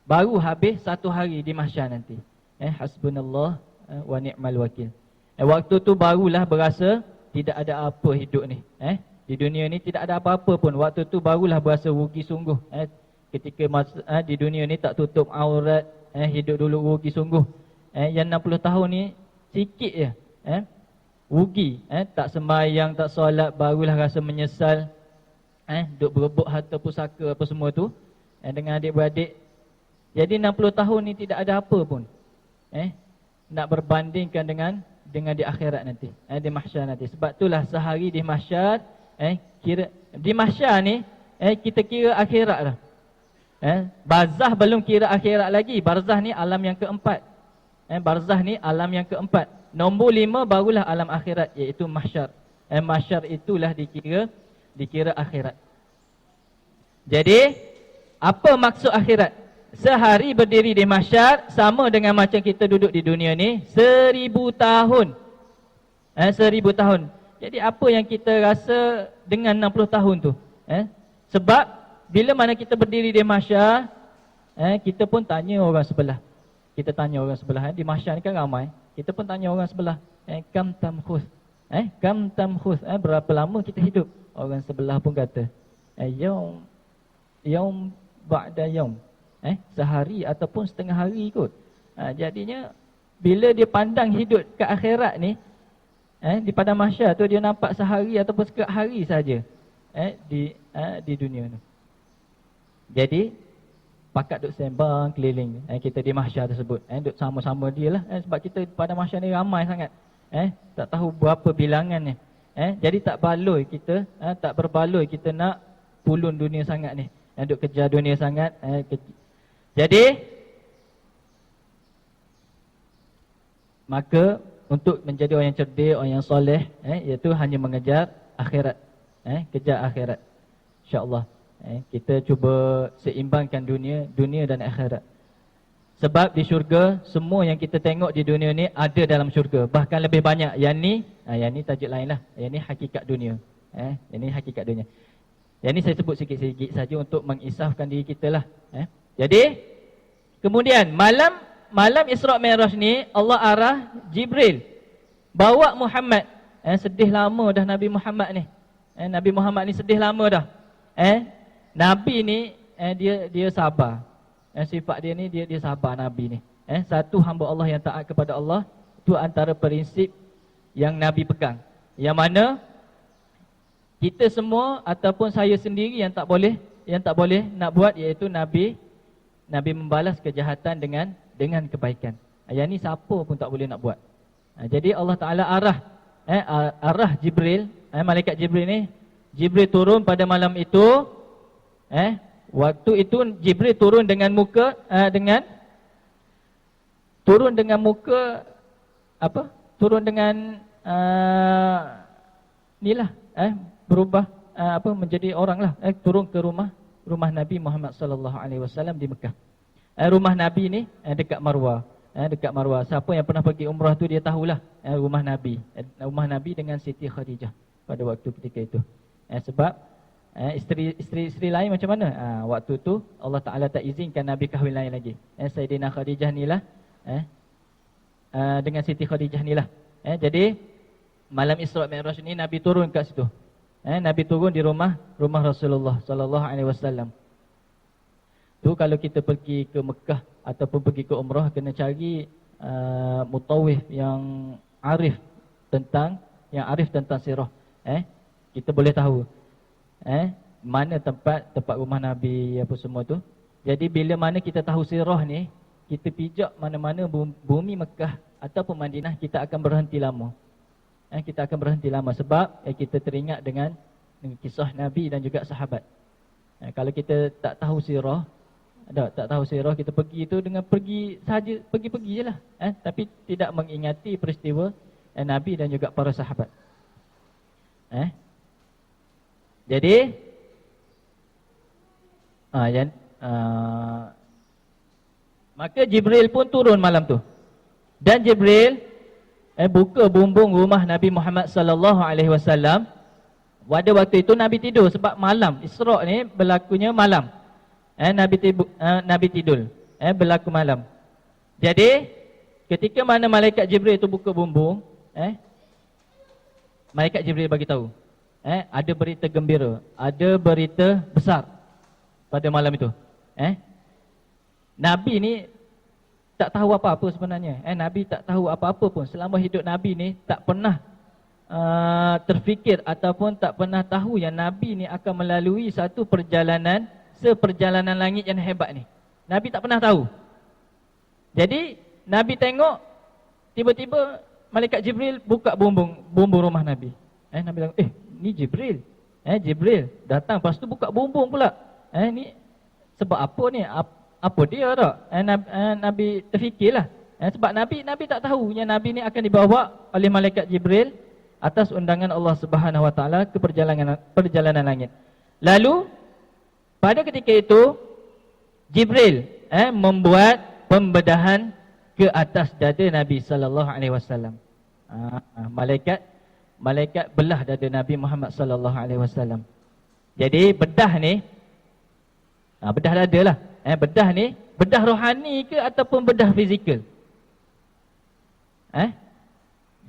Baru habis satu hari di mahsyar nanti. Hasbunallah wa ni'mal wakil. Waktu tu barulah berasa tidak ada apa hidup ni. Di dunia ni tidak ada apa-apa pun. Waktu tu barulah berasa rugi sungguh. Ketika di dunia ni tak tutup aurat, hidup dulu rugi sungguh. Yang 60 tahun ni sikit je. Rugi. Tak sembahyang, tak solat, barulah rasa menyesal. Duk berebut harta pusaka apa semua tu dengan adik-beradik. Jadi 60 tahun ni tidak ada apa pun. Nak berbandingkan dengan di akhirat nanti, di mahsyar nanti. Sebab itulah sehari di mahsyar, kira di mahsyar ni kita kira akhirat lah. Barzah belum kira akhirat lagi. Barzah ni alam yang keempat. Barzah ni alam yang keempat. Nombor 5 barulah alam akhirat, iaitu mahsyar. Mahsyar itulah dikira akhirat. Jadi apa maksud akhirat? Sehari berdiri di mahsyar sama dengan macam kita duduk di dunia ni 1000 tahun. 1000 tahun. Jadi apa yang kita rasa dengan 60 tahun tu? Sebab bila mana kita berdiri di mahsyar, kita pun tanya orang sebelah. Kita tanya orang sebelah, di mahsyar ni kan ramai. Kita pun tanya orang sebelah, kam tamkhus? Kam tamkhus? Berapa lama kita hidup? Orang sebelah pun kata, yaum ba'da yaum. Sehari ataupun setengah hari kot. Jadinya bila dia pandang hidup ke akhirat ni, di padang mahsyar tu dia nampak sehari ataupun sekejap hari saja di dunia tu. Jadi pakat duk sembang keliling kita di mahsyar tersebut, duk sama-sama dia lah, sebab kita pada mahsyar ni ramai sangat, tak tahu berapa bilangannya. Jadi tak berbaloi kita nak pulun dunia sangat ni, duk kejar dunia sangat. Jadi maka untuk menjadi orang yang cerdik, orang yang soleh, iaitu hanya mengejar akhirat, kejar akhirat. InsyaAllah kita cuba seimbangkan dunia dan akhirat. Sebab di syurga, semua yang kita tengok di dunia ni ada dalam syurga, bahkan lebih banyak. Yang ni tajuk lain lah, yang ni hakikat dunia. Yang ni hakikat dunia. Yang ni saya sebut sikit-sikit saja untuk mengisafkan diri kita lah. Jadi kemudian malam Isra' Mi'raj ni Allah arah Jibril bawa Muhammad. Sedih lama dah Nabi Muhammad ni. Nabi Muhammad ni sedih lama dah. Nabi ni dia sabar. Sifat dia ni dia sabar Nabi ni. Satu hamba Allah yang taat kepada Allah, itu antara prinsip yang Nabi pegang. Yang mana kita semua ataupun saya sendiri yang tak boleh nak buat, iaitu Nabi membalas kejahatan dengan kebaikan. Yang ni siapa pun tak boleh nak buat. Jadi Allah Ta'ala arah Jibril, malaikat Jibril ni, Jibril turun pada malam itu. Waktu itu Jibril turun dengan muka turun dengan inilah berubah menjadi orang lah, turun ke rumah Nabi Muhammad sallallahu alaihi wasallam di Mekah. Rumah Nabi ni dekat Marwah. Dekat Marwah. Siapa yang pernah pergi umrah tu dia tahulah rumah Nabi. Rumah Nabi dengan Siti Khadijah pada waktu ketika itu. Sebab isteri lain macam mana? Waktu tu Allah Ta'ala tak izinkan Nabi kahwin lain lagi. Sayyidina Khadijah ni lah, dengan Siti Khadijah ni lah. Jadi malam Isra' Mi'raj ni Nabi turun kat situ. Nabi turun di rumah Rasulullah sallallahu alaihi wasallam. Tu kalau kita pergi ke Mekah ataupun pergi ke umrah, kena cari mutawif yang arif tentang sirah. Kita boleh tahu mana tempat rumah Nabi apa semua tu. Jadi bila mana kita tahu sirah ni, kita pijak mana-mana bumi Mekah ataupun Madinah, kita akan berhenti lama. Kita akan berhenti lama sebab kita teringat dengan kisah Nabi dan juga sahabat. Kalau kita tak tahu sirah, kita pergi tu dengan pergi je lah, tapi tidak mengingati peristiwa Nabi dan juga para sahabat. Jadi maka Jibril pun turun malam tu. Dan Jibril buka bumbung rumah Nabi Muhammad sallallahu alaihi wasallam. Pada waktu itu Nabi tidur sebab malam Isra' ni berlakunya malam. Nabi tidur. Berlaku malam. Jadi ketika mana malaikat Jibril itu buka bumbung, malaikat Jibril bagi tahu, ada berita gembira, ada berita besar pada malam itu. Nabi ni tak tahu apa-apa sebenarnya. Nabi tak tahu apa-apa pun. Selama hidup Nabi ni tak pernah terfikir ataupun tak pernah tahu yang Nabi ni akan melalui satu seperjalanan langit yang hebat ni. Nabi tak pernah tahu. Jadi Nabi tengok, tiba-tiba malaikat Jibril buka bumbung rumah Nabi. Nabi bilang, ni Jibril. Jibril datang, lepas tu buka bumbung pula. Ni sebab apa ni? Apa dia tak? Nabi terfikirlah. Sebab Nabi tak tahu yang Nabi ni akan dibawa oleh malaikat Jibril atas undangan Allah Subhanahu Wa Taala ke perjalanan langit. Lalu pada ketika itu Jibril membuat pembedahan ke atas dada Nabi sallallahu alaihi wasallam. Malaikat belah dada Nabi Muhammad sallallahu alaihi wasallam. Jadi bedah ni bedah dada lah. Bedah ni bedah rohani ke ataupun bedah fizikal?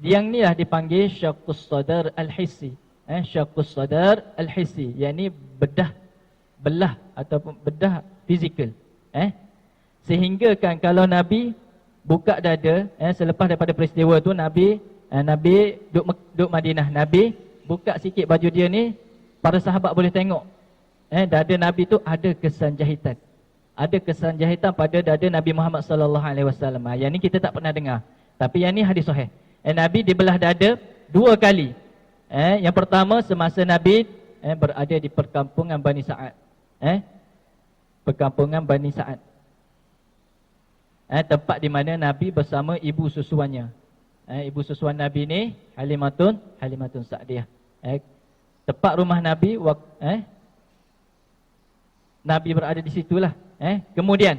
Yang ni lah dipanggil syaqqus sadar al-hissi. Syaqqus sadar al-hissi, yakni belah ataupun bedah fizikal. Sehingga kan kalau Nabi buka dada, selepas daripada peristiwa tu Nabi duduk Madinah, Nabi buka sikit baju dia ni, para sahabat boleh tengok dada Nabi tu ada kesan jahitan. Ada kesan jahitan pada dada Nabi Muhammad sallallahu alaihi wasallam. Yang ni kita tak pernah dengar. Tapi yang ni hadis sahih. Nabi dibelah dada 2 kali. Yang pertama semasa Nabi berada di perkampungan Bani Sa'ad. Perkampungan Bani Sa'ad. Tempat di mana Nabi bersama ibu susuannya. Ibu susuan Nabi ni Halimatun Sa'diyah. Tempat rumah Nabi Nabi berada di situlah. Kemudian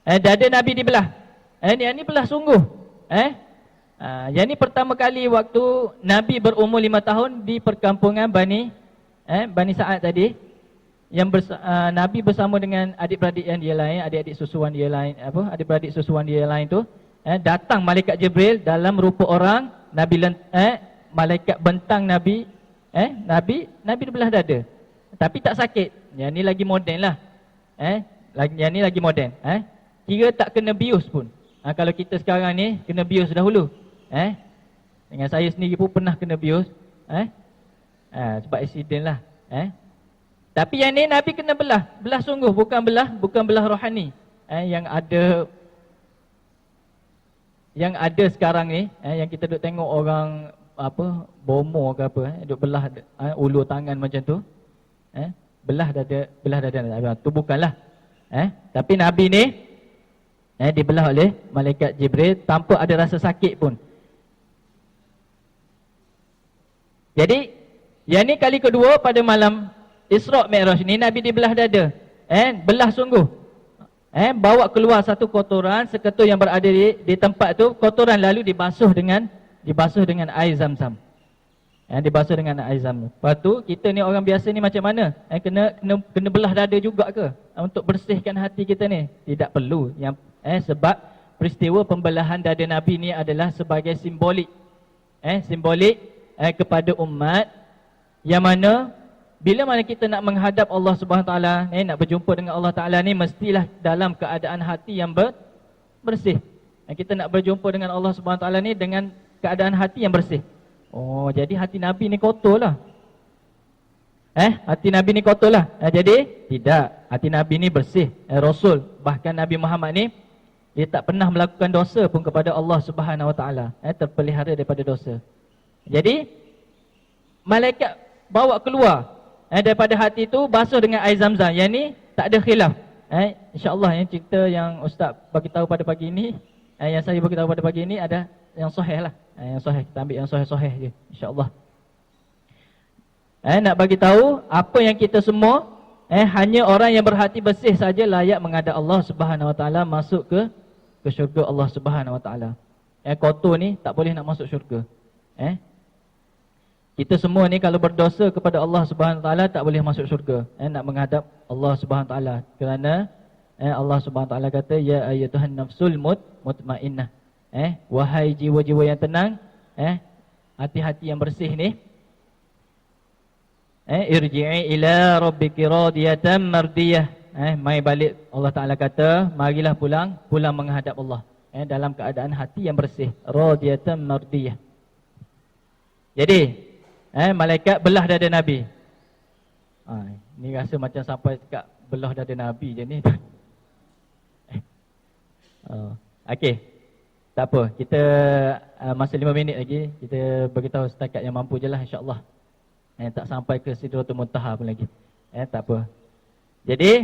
dada Nabi dibelah. Yang ni belah sungguh. Yang ni pertama kali waktu Nabi berumur 5 tahun di perkampungan Bani Sa'ad tadi. Nabi bersama dengan adik-beradik yang dia lain, adik-adik susuan dia lain, adik-beradik susuan dia lain tu, datang malaikat Jibril dalam rupa orang. Malaikat bentang Nabi, Nabi dibelah dada. Tapi tak sakit. Yang ni lagi moden lah. Yang ni lagi moden. Kira tak kena bius pun. Kalau kita sekarang ni kena bius dahulu. Dengan saya sendiri pun pernah kena bius. Sebab aksiden lah. Tapi yang ni Nabi kena belah sungguh, bukan belah rohani. Yang ada sekarang ni, yang kita duk tengok orang bomo ke duk belah ulu tangan macam tu. Belah dada tu bukanlah. Tapi Nabi ni dibelah oleh malaikat Jibril tanpa ada rasa sakit pun. Jadi yang ni kali kedua pada malam Isra' Mi'raj ni Nabi dibelah dada. Belah sungguh. Bawa keluar satu kotoran, seketul yang berada di tempat tu, kotoran lalu dibasuh dengan air Zam-Zam. Dibasuh dengan air Zam-Zam. Lepas tu kita ni orang biasa ni macam mana? Kena belah dada juga ke untuk bersihkan hati kita ni? Tidak perlu. Sebab peristiwa pembelahan dada Nabi ni adalah sebagai simbolik. Simbolik kepada umat yang mana bila mana kita nak menghadap Allah Subhanahu Taala, nak berjumpa dengan Allah Taala ni mestilah dalam keadaan hati yang bersih. Kita nak berjumpa dengan Allah Subhanahu Taala ni dengan keadaan hati yang bersih. Oh, jadi hati Nabi ni kotor lah. Hati Nabi ni kotor lah. Jadi tidak, hati Nabi ni bersih. Rasul, bahkan Nabi Muhammad ni dia tak pernah melakukan dosa pun kepada Allah Subhanahu Taala. Terpelihara daripada dosa. Jadi malaikat bawa keluar daripada hati itu, basuh dengan air Zam-Zam. Yang ni tak ada khilaf. InsyaAllah yang cerita yang Ustaz bagi tahu pada pagi ini, yang saya bagi tahu pada pagi ini ada yang sahih lah. Yang sahih, kita ambil yang sahih je, insyaAllah. Nak bagi tahu apa yang kita semua, hanya orang yang berhati bersih saja layak menghadap Allah Subhanahu Wa Taala, masuk ke syurga Allah Subhanahu Wa Taala. Kotor ni tak boleh nak masuk syurga. Kita semua ni kalau berdosa kepada Allah Subhanahu Wa Taala tak boleh masuk syurga. Nak menghadap Allah Subhanahu Wa Taala. Kerana Allah Subhanahu Wa Taala kata, ya ayyatuhan nafsul mutmainnah. Wahai jiwa-jiwa yang tenang, hati-hati yang bersih ni, irji'i ila rabbiki radiyatan mardiyah. Mai balik, Allah Taala kata, marilah pulang menghadap Allah. Dalam keadaan hati yang bersih, radiyatan mardiyah. Jadi malaikat belah dada Nabi. Ni rasa macam sampai dekat belah dada Nabi je ni. Okey. Tak apa, kita masa 5 minit lagi, kita beritahu setakat yang mampu je lah, insyaAllah. Tak sampai ke Sidratul Muntaha pun lagi. Tak apa. Jadi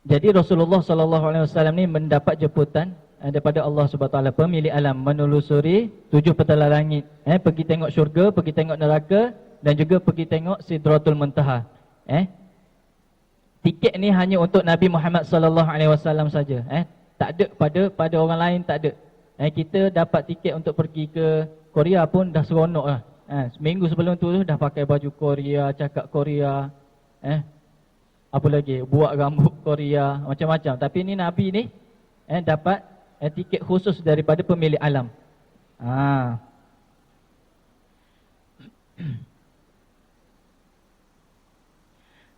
Jadi Rasulullah sallallahu alaihi wasallam ni mendapat jemputan daripada Allah Subhanahu Taala, pemilik alam, menelusuri 7 petala langit, pergi tengok syurga, pergi tengok neraka, dan juga pergi tengok Sidratul Muntaha. Tiket ni hanya untuk Nabi Muhammad sallallahu alaihi wasallam saja. Tak ada pada orang lain, tak ada. Kita dapat tiket untuk pergi ke Korea pun dah seronok lah. Seminggu sebelum tu dah pakai baju Korea, cakap Korea, apa lagi, buat rambut Korea, macam-macam. Tapi ni Nabi ni dapat tiket khusus daripada pemilik alam.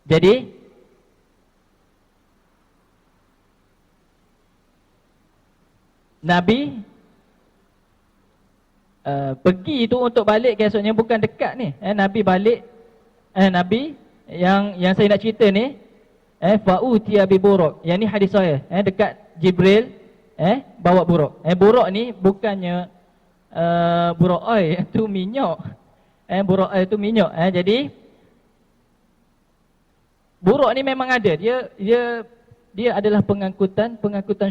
Jadi Nabi pergi itu untuk balik keesoknya, bukan dekat ni. Nabi balik, Nabi yang saya nak cerita ni, fa'utiya bi buruk. Yang ni hadis sahih, dekat Jibril bawa buruk. Buruk ni bukannya buruk oil, itu minyak. Buruk oil itu minyak. Jadi buruk ni memang ada. Dia adalah pengangkutan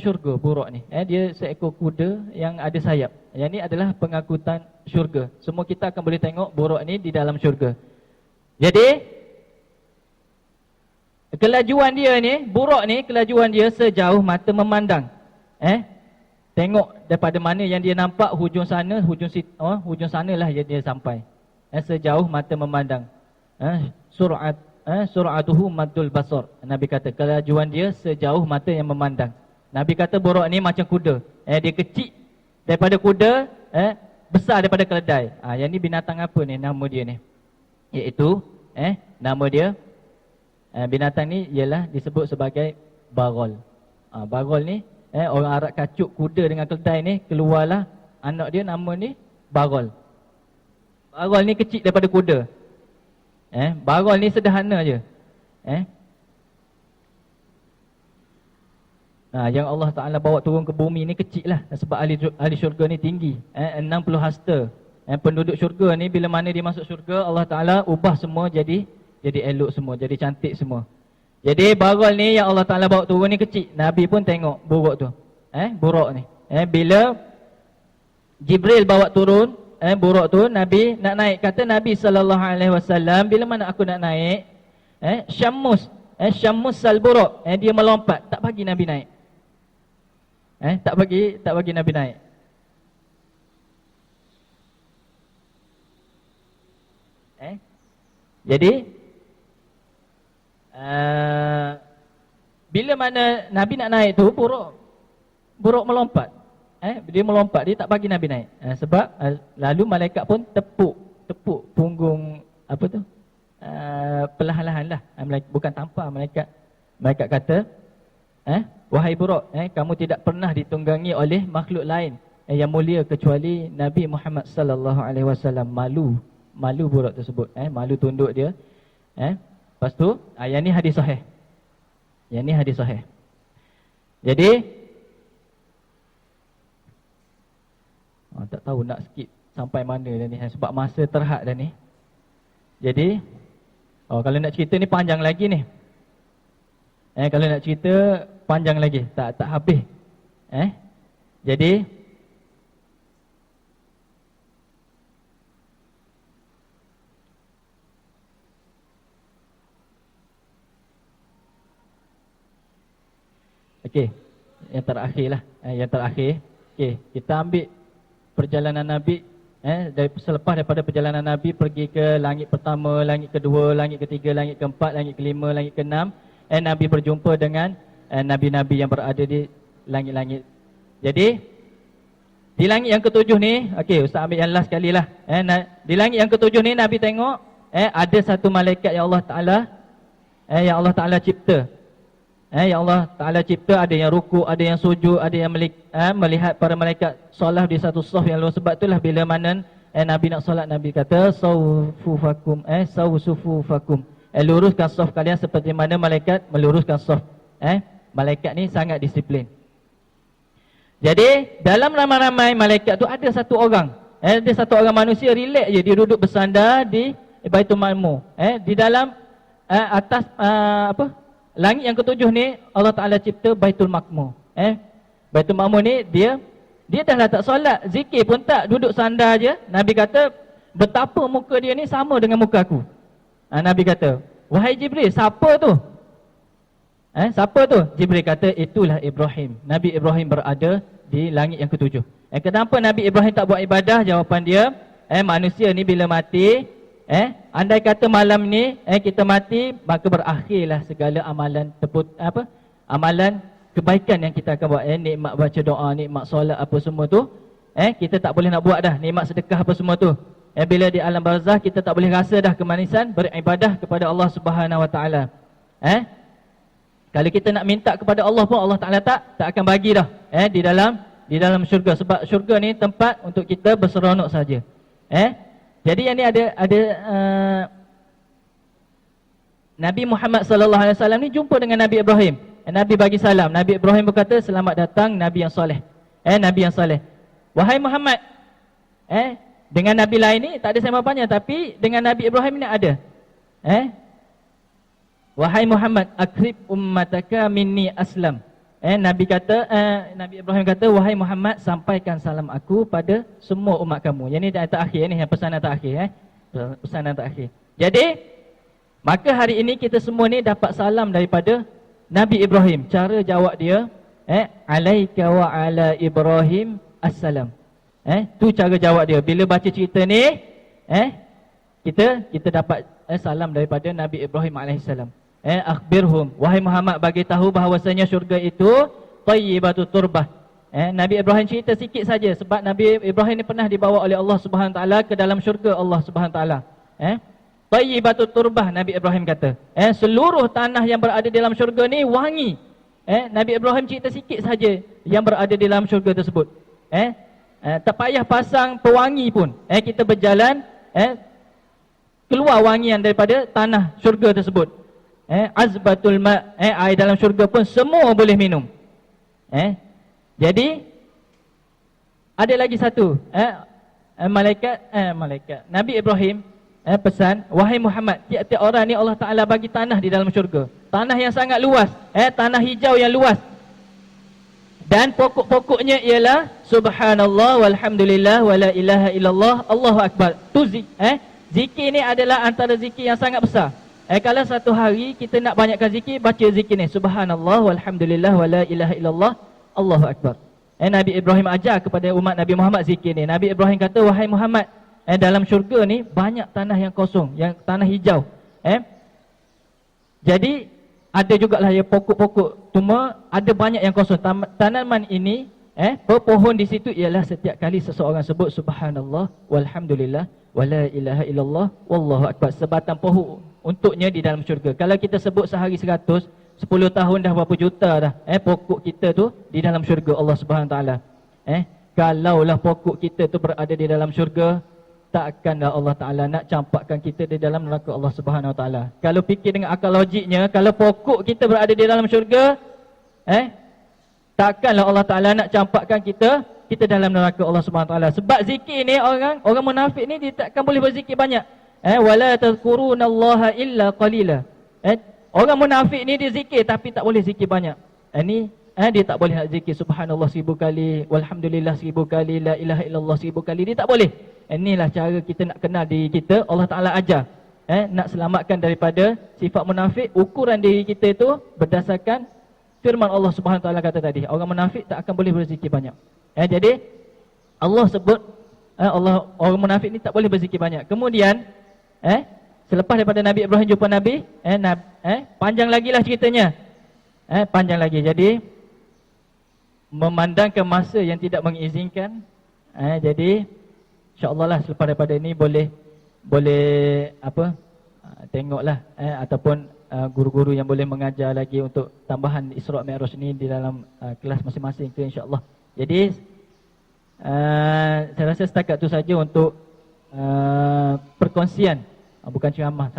syurga, buruk ni. Dia seekor kuda yang ada sayap. Yang ni adalah pengangkutan syurga. Semua kita akan boleh tengok buruk ni di dalam syurga. Jadi kelajuan dia ni, buruk ni kelajuan dia sejauh mata memandang. Tengok daripada mana yang dia nampak, hujung sana, hujung sanalah yang dia sampai. Sejauh mata memandang. Sur'atuhu maddul basar. Nabi kata kelajuan dia sejauh mata yang memandang. Nabi kata buruk ni macam kuda. Dia kecil daripada kuda, besar daripada keledai. Yang ni binatang apa ni nama dia ni? Iaitu nama dia, binatang ni ialah disebut sebagai barol. Barol ni orang Arab kacuk kuda dengan keledai ni, keluarlah anak dia, nama ni barol. Barol ni kecil daripada kuda. Barol ni sederhana je. Yang Allah Ta'ala bawa turun ke bumi ni kecil lah. Sebab ahli syurga ni tinggi, 60 hasta. Penduduk syurga ni bila mana dia masuk syurga, Allah Ta'ala ubah semua jadi elok semua, jadi cantik semua. Jadi barol ni yang Allah Ta'ala bawa turun ni kecil. Nabi pun tengok buruk tu, buruk ni. Bila Jibril bawa turun buruk tu, Nabi nak naik. Kata Nabi SAW, bila mana aku nak naik, Syammus salburuk, dia melompat, tak bagi Nabi naik. Tak bagi Nabi naik. Jadi bila mana Nabi nak naik tu, buruk melompat. Dia melompat, dia tak bagi Nabi naik. Sebab lalu malaikat pun tepuk punggung apa tu? Perlahan-lahan lah. Bukan tampar malaikat. Malaikat kata, wahai buruk, kamu tidak pernah ditunggangi oleh makhluk lain yang mulia kecuali Nabi Muhammad sallallahu alaihi wasallam. Malu buruk tersebut, malu tunduk dia. Lepas tu, yang ni hadis sahih. Jadi tak tahu nak skip sampai mana dah ni, sebab masa terhad dah ni. Jadi kalau nak cerita ni panjang lagi ni. Kalau nak cerita panjang lagi, tak habis. Jadi okey, yang terakhir lah. Yang terakhir, okey, kita ambil perjalanan Nabi, selepas daripada perjalanan Nabi pergi ke langit pertama, langit kedua, langit ketiga, langit keempat, langit kelima, langit keenam, Nabi berjumpa dengan Nabi-Nabi yang berada di langit-langit. Jadi di langit yang ketujuh ni, okey, Ustaz ambil yang last sekali lah. Di langit yang ketujuh ni Nabi tengok ada satu malaikat yang Allah Ta'ala cipta. Yang Allah Ta'ala cipta, ada yang rukuk, ada yang sujud, ada yang melihat para malaikat solat di satu saf yang luar. Sebab itulah bila mana Nabi nak solat, Nabi kata sawfufakum, sawsufufakum, luruskan saf kalian seperti mana malaikat meluruskan saf. Malaikat ni sangat disiplin. Jadi dalam ramai-ramai malaikat tu ada satu orang, ada satu orang manusia relax je, dia duduk bersandar di Baitul Ma'mur. Di dalam atas langit yang ketujuh ni Allah Ta'ala cipta Baitul Ma'mur. Baitul Ma'mur ni dia dah lah tak solat, zikir pun tak, duduk sandar je. Nabi kata betapa muka dia ni sama dengan muka aku. Nabi kata, wahai Jibril, siapa tu? Siapa tu? Jibril kata, itulah Ibrahim. Nabi Ibrahim berada di langit yang ketujuh. Kenapa Nabi Ibrahim tak buat ibadah? Jawapan dia, manusia ni bila mati, andai kata malam ni kita mati, maka berakhirlah segala amalan amalan kebaikan yang kita akan buat. Nikmat baca doa, nikmat solat apa semua tu, kita tak boleh nak buat dah. Nikmat sedekah apa semua tu, bila di alam barzah kita tak boleh rasa dah kemanisan beribadah kepada Allah Subhanahu Wa Taala. Kalau kita nak minta kepada Allah pun Allah Taala tak akan bagi dah di dalam syurga, sebab syurga ni tempat untuk kita berseronok saja. Jadi yang ni ada Nabi Muhammad sallallahu alaihi wasallam ni jumpa dengan Nabi Ibrahim. Nabi bagi salam. Nabi Ibrahim berkata, selamat datang Nabi yang soleh. Nabi yang soleh. Wahai Muhammad. Dengan Nabi lain ni tak ada samapannya, tapi dengan Nabi Ibrahim ni ada. Wahai Muhammad, akrib ummataka minni aslam. Nabi Ibrahim kata, wahai Muhammad, sampaikan salam aku pada semua umat kamu. Yang ni ayat terakhir ni, yang pesanan terakhir. Pesanan terakhir. Jadi, maka hari ini kita semua ni dapat salam daripada Nabi Ibrahim. Cara jawab dia, alaika wa ala Ibrahim assalam. Tu cara jawab dia. Bila baca cerita ni, kita dapat salam daripada Nabi Ibrahim alaihissalam. Akhbirhum, wahai Muhammad, bagi tahu bahawasanya syurga itu tayyibatut turbah. Nabi Ibrahim cerita sikit saja, sebab Nabi Ibrahim ni pernah dibawa oleh Allah Subhanahu Wa Taala ke dalam syurga Allah Subhanahu Wa Taala. Tayyibatut turbah, Nabi Ibrahim kata. Seluruh tanah yang berada dalam syurga ni wangi. Nabi Ibrahim cerita sikit saja yang berada di dalam syurga tersebut. Tak payah pasang pewangi pun. Kita berjalan, keluar wangian daripada tanah syurga tersebut. Azbatul ma', air dalam syurga pun semua boleh minum. Jadi ada lagi satu, malaikat Nabi Ibrahim pesan, wahai Muhammad, tiap-tiap orang ni Allah Ta'ala bagi tanah di dalam syurga. Tanah yang sangat luas, tanah hijau yang luas. Dan pokok-pokoknya ialah subhanallah walhamdulillah wala ilaha illallah Allahu akbar. Tu zikir ni adalah antara zikir yang sangat besar. Kalau satu hari kita nak banyakkan zikir, baca zikir ni, subhanallah walhamdulillah wala ilaha illallah Allahu akbar. Nabi Ibrahim ajar kepada umat Nabi Muhammad zikir ni. Nabi Ibrahim kata, wahai Muhammad, dalam syurga ni banyak tanah yang kosong, yang tanah hijau. Jadi ada jugalah yang pokok-pokok, cuma ada banyak yang kosong. Tanaman ini, pohon di situ ialah setiap kali seseorang sebut subhanallah walhamdulillah wala ilaha illallah wallahu akbar, sebatang pohon untuknya di dalam syurga. Kalau kita sebut sehari 100, 10 tahun dah berapa juta dah pokok kita tu di dalam syurga Allah Subhanahu Taala. Kalaulah pokok kita tu berada di dalam syurga, takkanlah Allah Taala nak campakkan kita di dalam neraka Allah Subhanahu Taala. Kalau fikir dengan akal logiknya, kalau pokok kita berada di dalam syurga, takkanlah Allah Taala nak campakkan kita dalam neraka Allah Subhanahu Taala. Sebab zikir ni, orang munafik ni dia takkan boleh berzikir banyak. Wala tadhkurunallaha illa qalila. Orang munafik ni dia zikir tapi tak boleh zikir banyak. Dia tak boleh nak zikir subhanallah 1000 kali, walhamdulillah 1000 kali, la ilaha illallah 1000 kali. Dia tak boleh. Inilah cara kita nak kenal diri kita. Allah Ta'ala ajar. Nak selamatkan daripada sifat munafik, ukuran diri kita itu berdasarkan firman Allah Subhanahu Ta'ala kata tadi. Orang munafik tak akan boleh berzikir banyak. Jadi Allah sebut orang munafik ni tak boleh berzikir banyak. Kemudian selepas daripada Nabi Ibrahim jumpa Nabi, panjang lagi lah ceritanya. Panjang lagi. Jadi memandangkan masa yang tidak mengizinkan, jadi insya-Allah lah selepas daripada ini boleh tengoklah ataupun guru-guru yang boleh mengajar lagi untuk tambahan Isra' Mi'raj ni di dalam kelas masing-masing tu, insya-Allah. Jadi saya rasa setakat tu saja untuk perkongsian, bukan ceramah,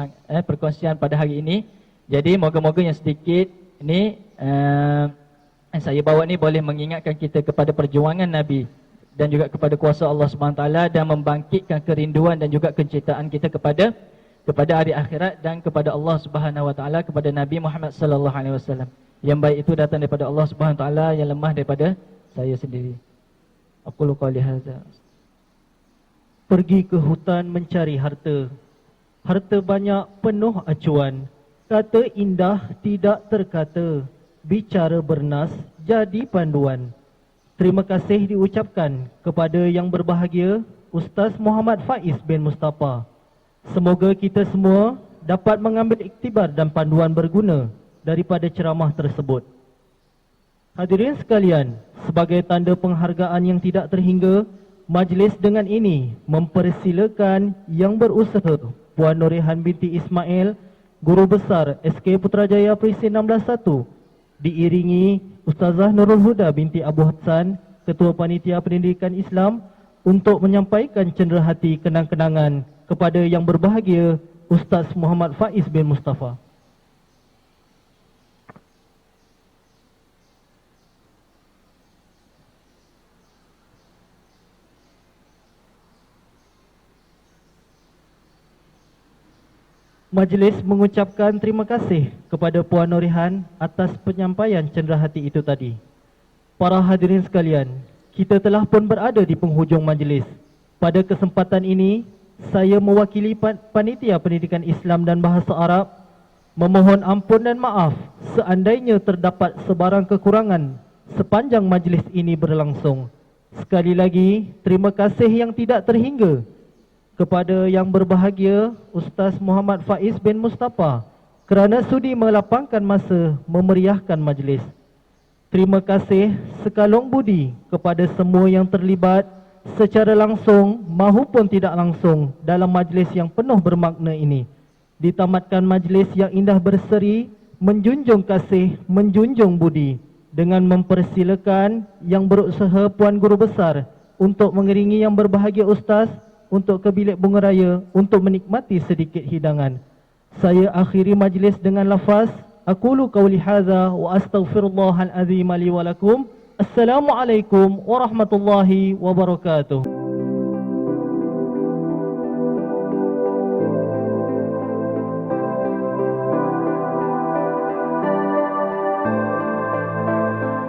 perkongsian pada hari ini. Jadi moga-moga yang sedikit ni saya bawa ni boleh mengingatkan kita kepada perjuangan Nabi dan juga kepada kuasa Allah SWT, dan membangkitkan kerinduan dan juga kecintaan kita kepada hari akhirat dan kepada Allah SWT, kepada Nabi Muhammad sallallahu alaihi wasallam. Yang baik itu datang daripada Allah SWT, yang lemah daripada saya sendiri. Aqulu qawli hadza. Pergi ke hutan mencari harta. Harta banyak penuh acuan. Kata indah tidak terkata. Bicara bernas jadi panduan. Terima kasih diucapkan kepada yang berbahagia Ustaz Muhammad Faiz bin Mustafa. Semoga kita semua dapat mengambil iktibar dan panduan berguna daripada ceramah tersebut. Hadirin sekalian, sebagai tanda penghargaan yang tidak terhingga, majlis dengan ini mempersilakan yang berusaha Puan Nurihan binti Ismail, Guru Besar SK Putrajaya Presin 161, diiringi Ustazah Nurul Huda binti Abu Hassan, Ketua Panitia Pendidikan Islam, untuk menyampaikan cenderahati kenang-kenangan kepada yang berbahagia Ustaz Muhammad Faiz bin Mustafa. Majlis mengucapkan terima kasih kepada Puan Nurihan atas penyampaian cenderahati itu tadi. Para hadirin sekalian, kita telah pun berada di penghujung majlis. Pada kesempatan ini, saya mewakili Panitia Pendidikan Islam dan Bahasa Arab memohon ampun dan maaf seandainya terdapat sebarang kekurangan sepanjang majlis ini berlangsung. Sekali lagi, terima kasih yang tidak terhingga kepada yang berbahagia Ustaz Muhammad Faiz bin Mustafa kerana sudi melapangkan masa memeriahkan majlis. Terima kasih sekalung budi kepada semua yang terlibat secara langsung maupun tidak langsung dalam majlis yang penuh bermakna ini. Ditamatkan majlis yang indah berseri, menjunjung kasih, menjunjung budi, dengan mempersilakan yang berusaha Puan Guru Besar untuk mengiringi yang berbahagia Ustaz untuk ke bilik bunga raya untuk menikmati sedikit hidangan. Saya akhiri majlis dengan lafaz aqulu qawli hadza wa astaghfirullahal azim li wa lakum. Assalamualaikum warahmatullahi wabarakatuh.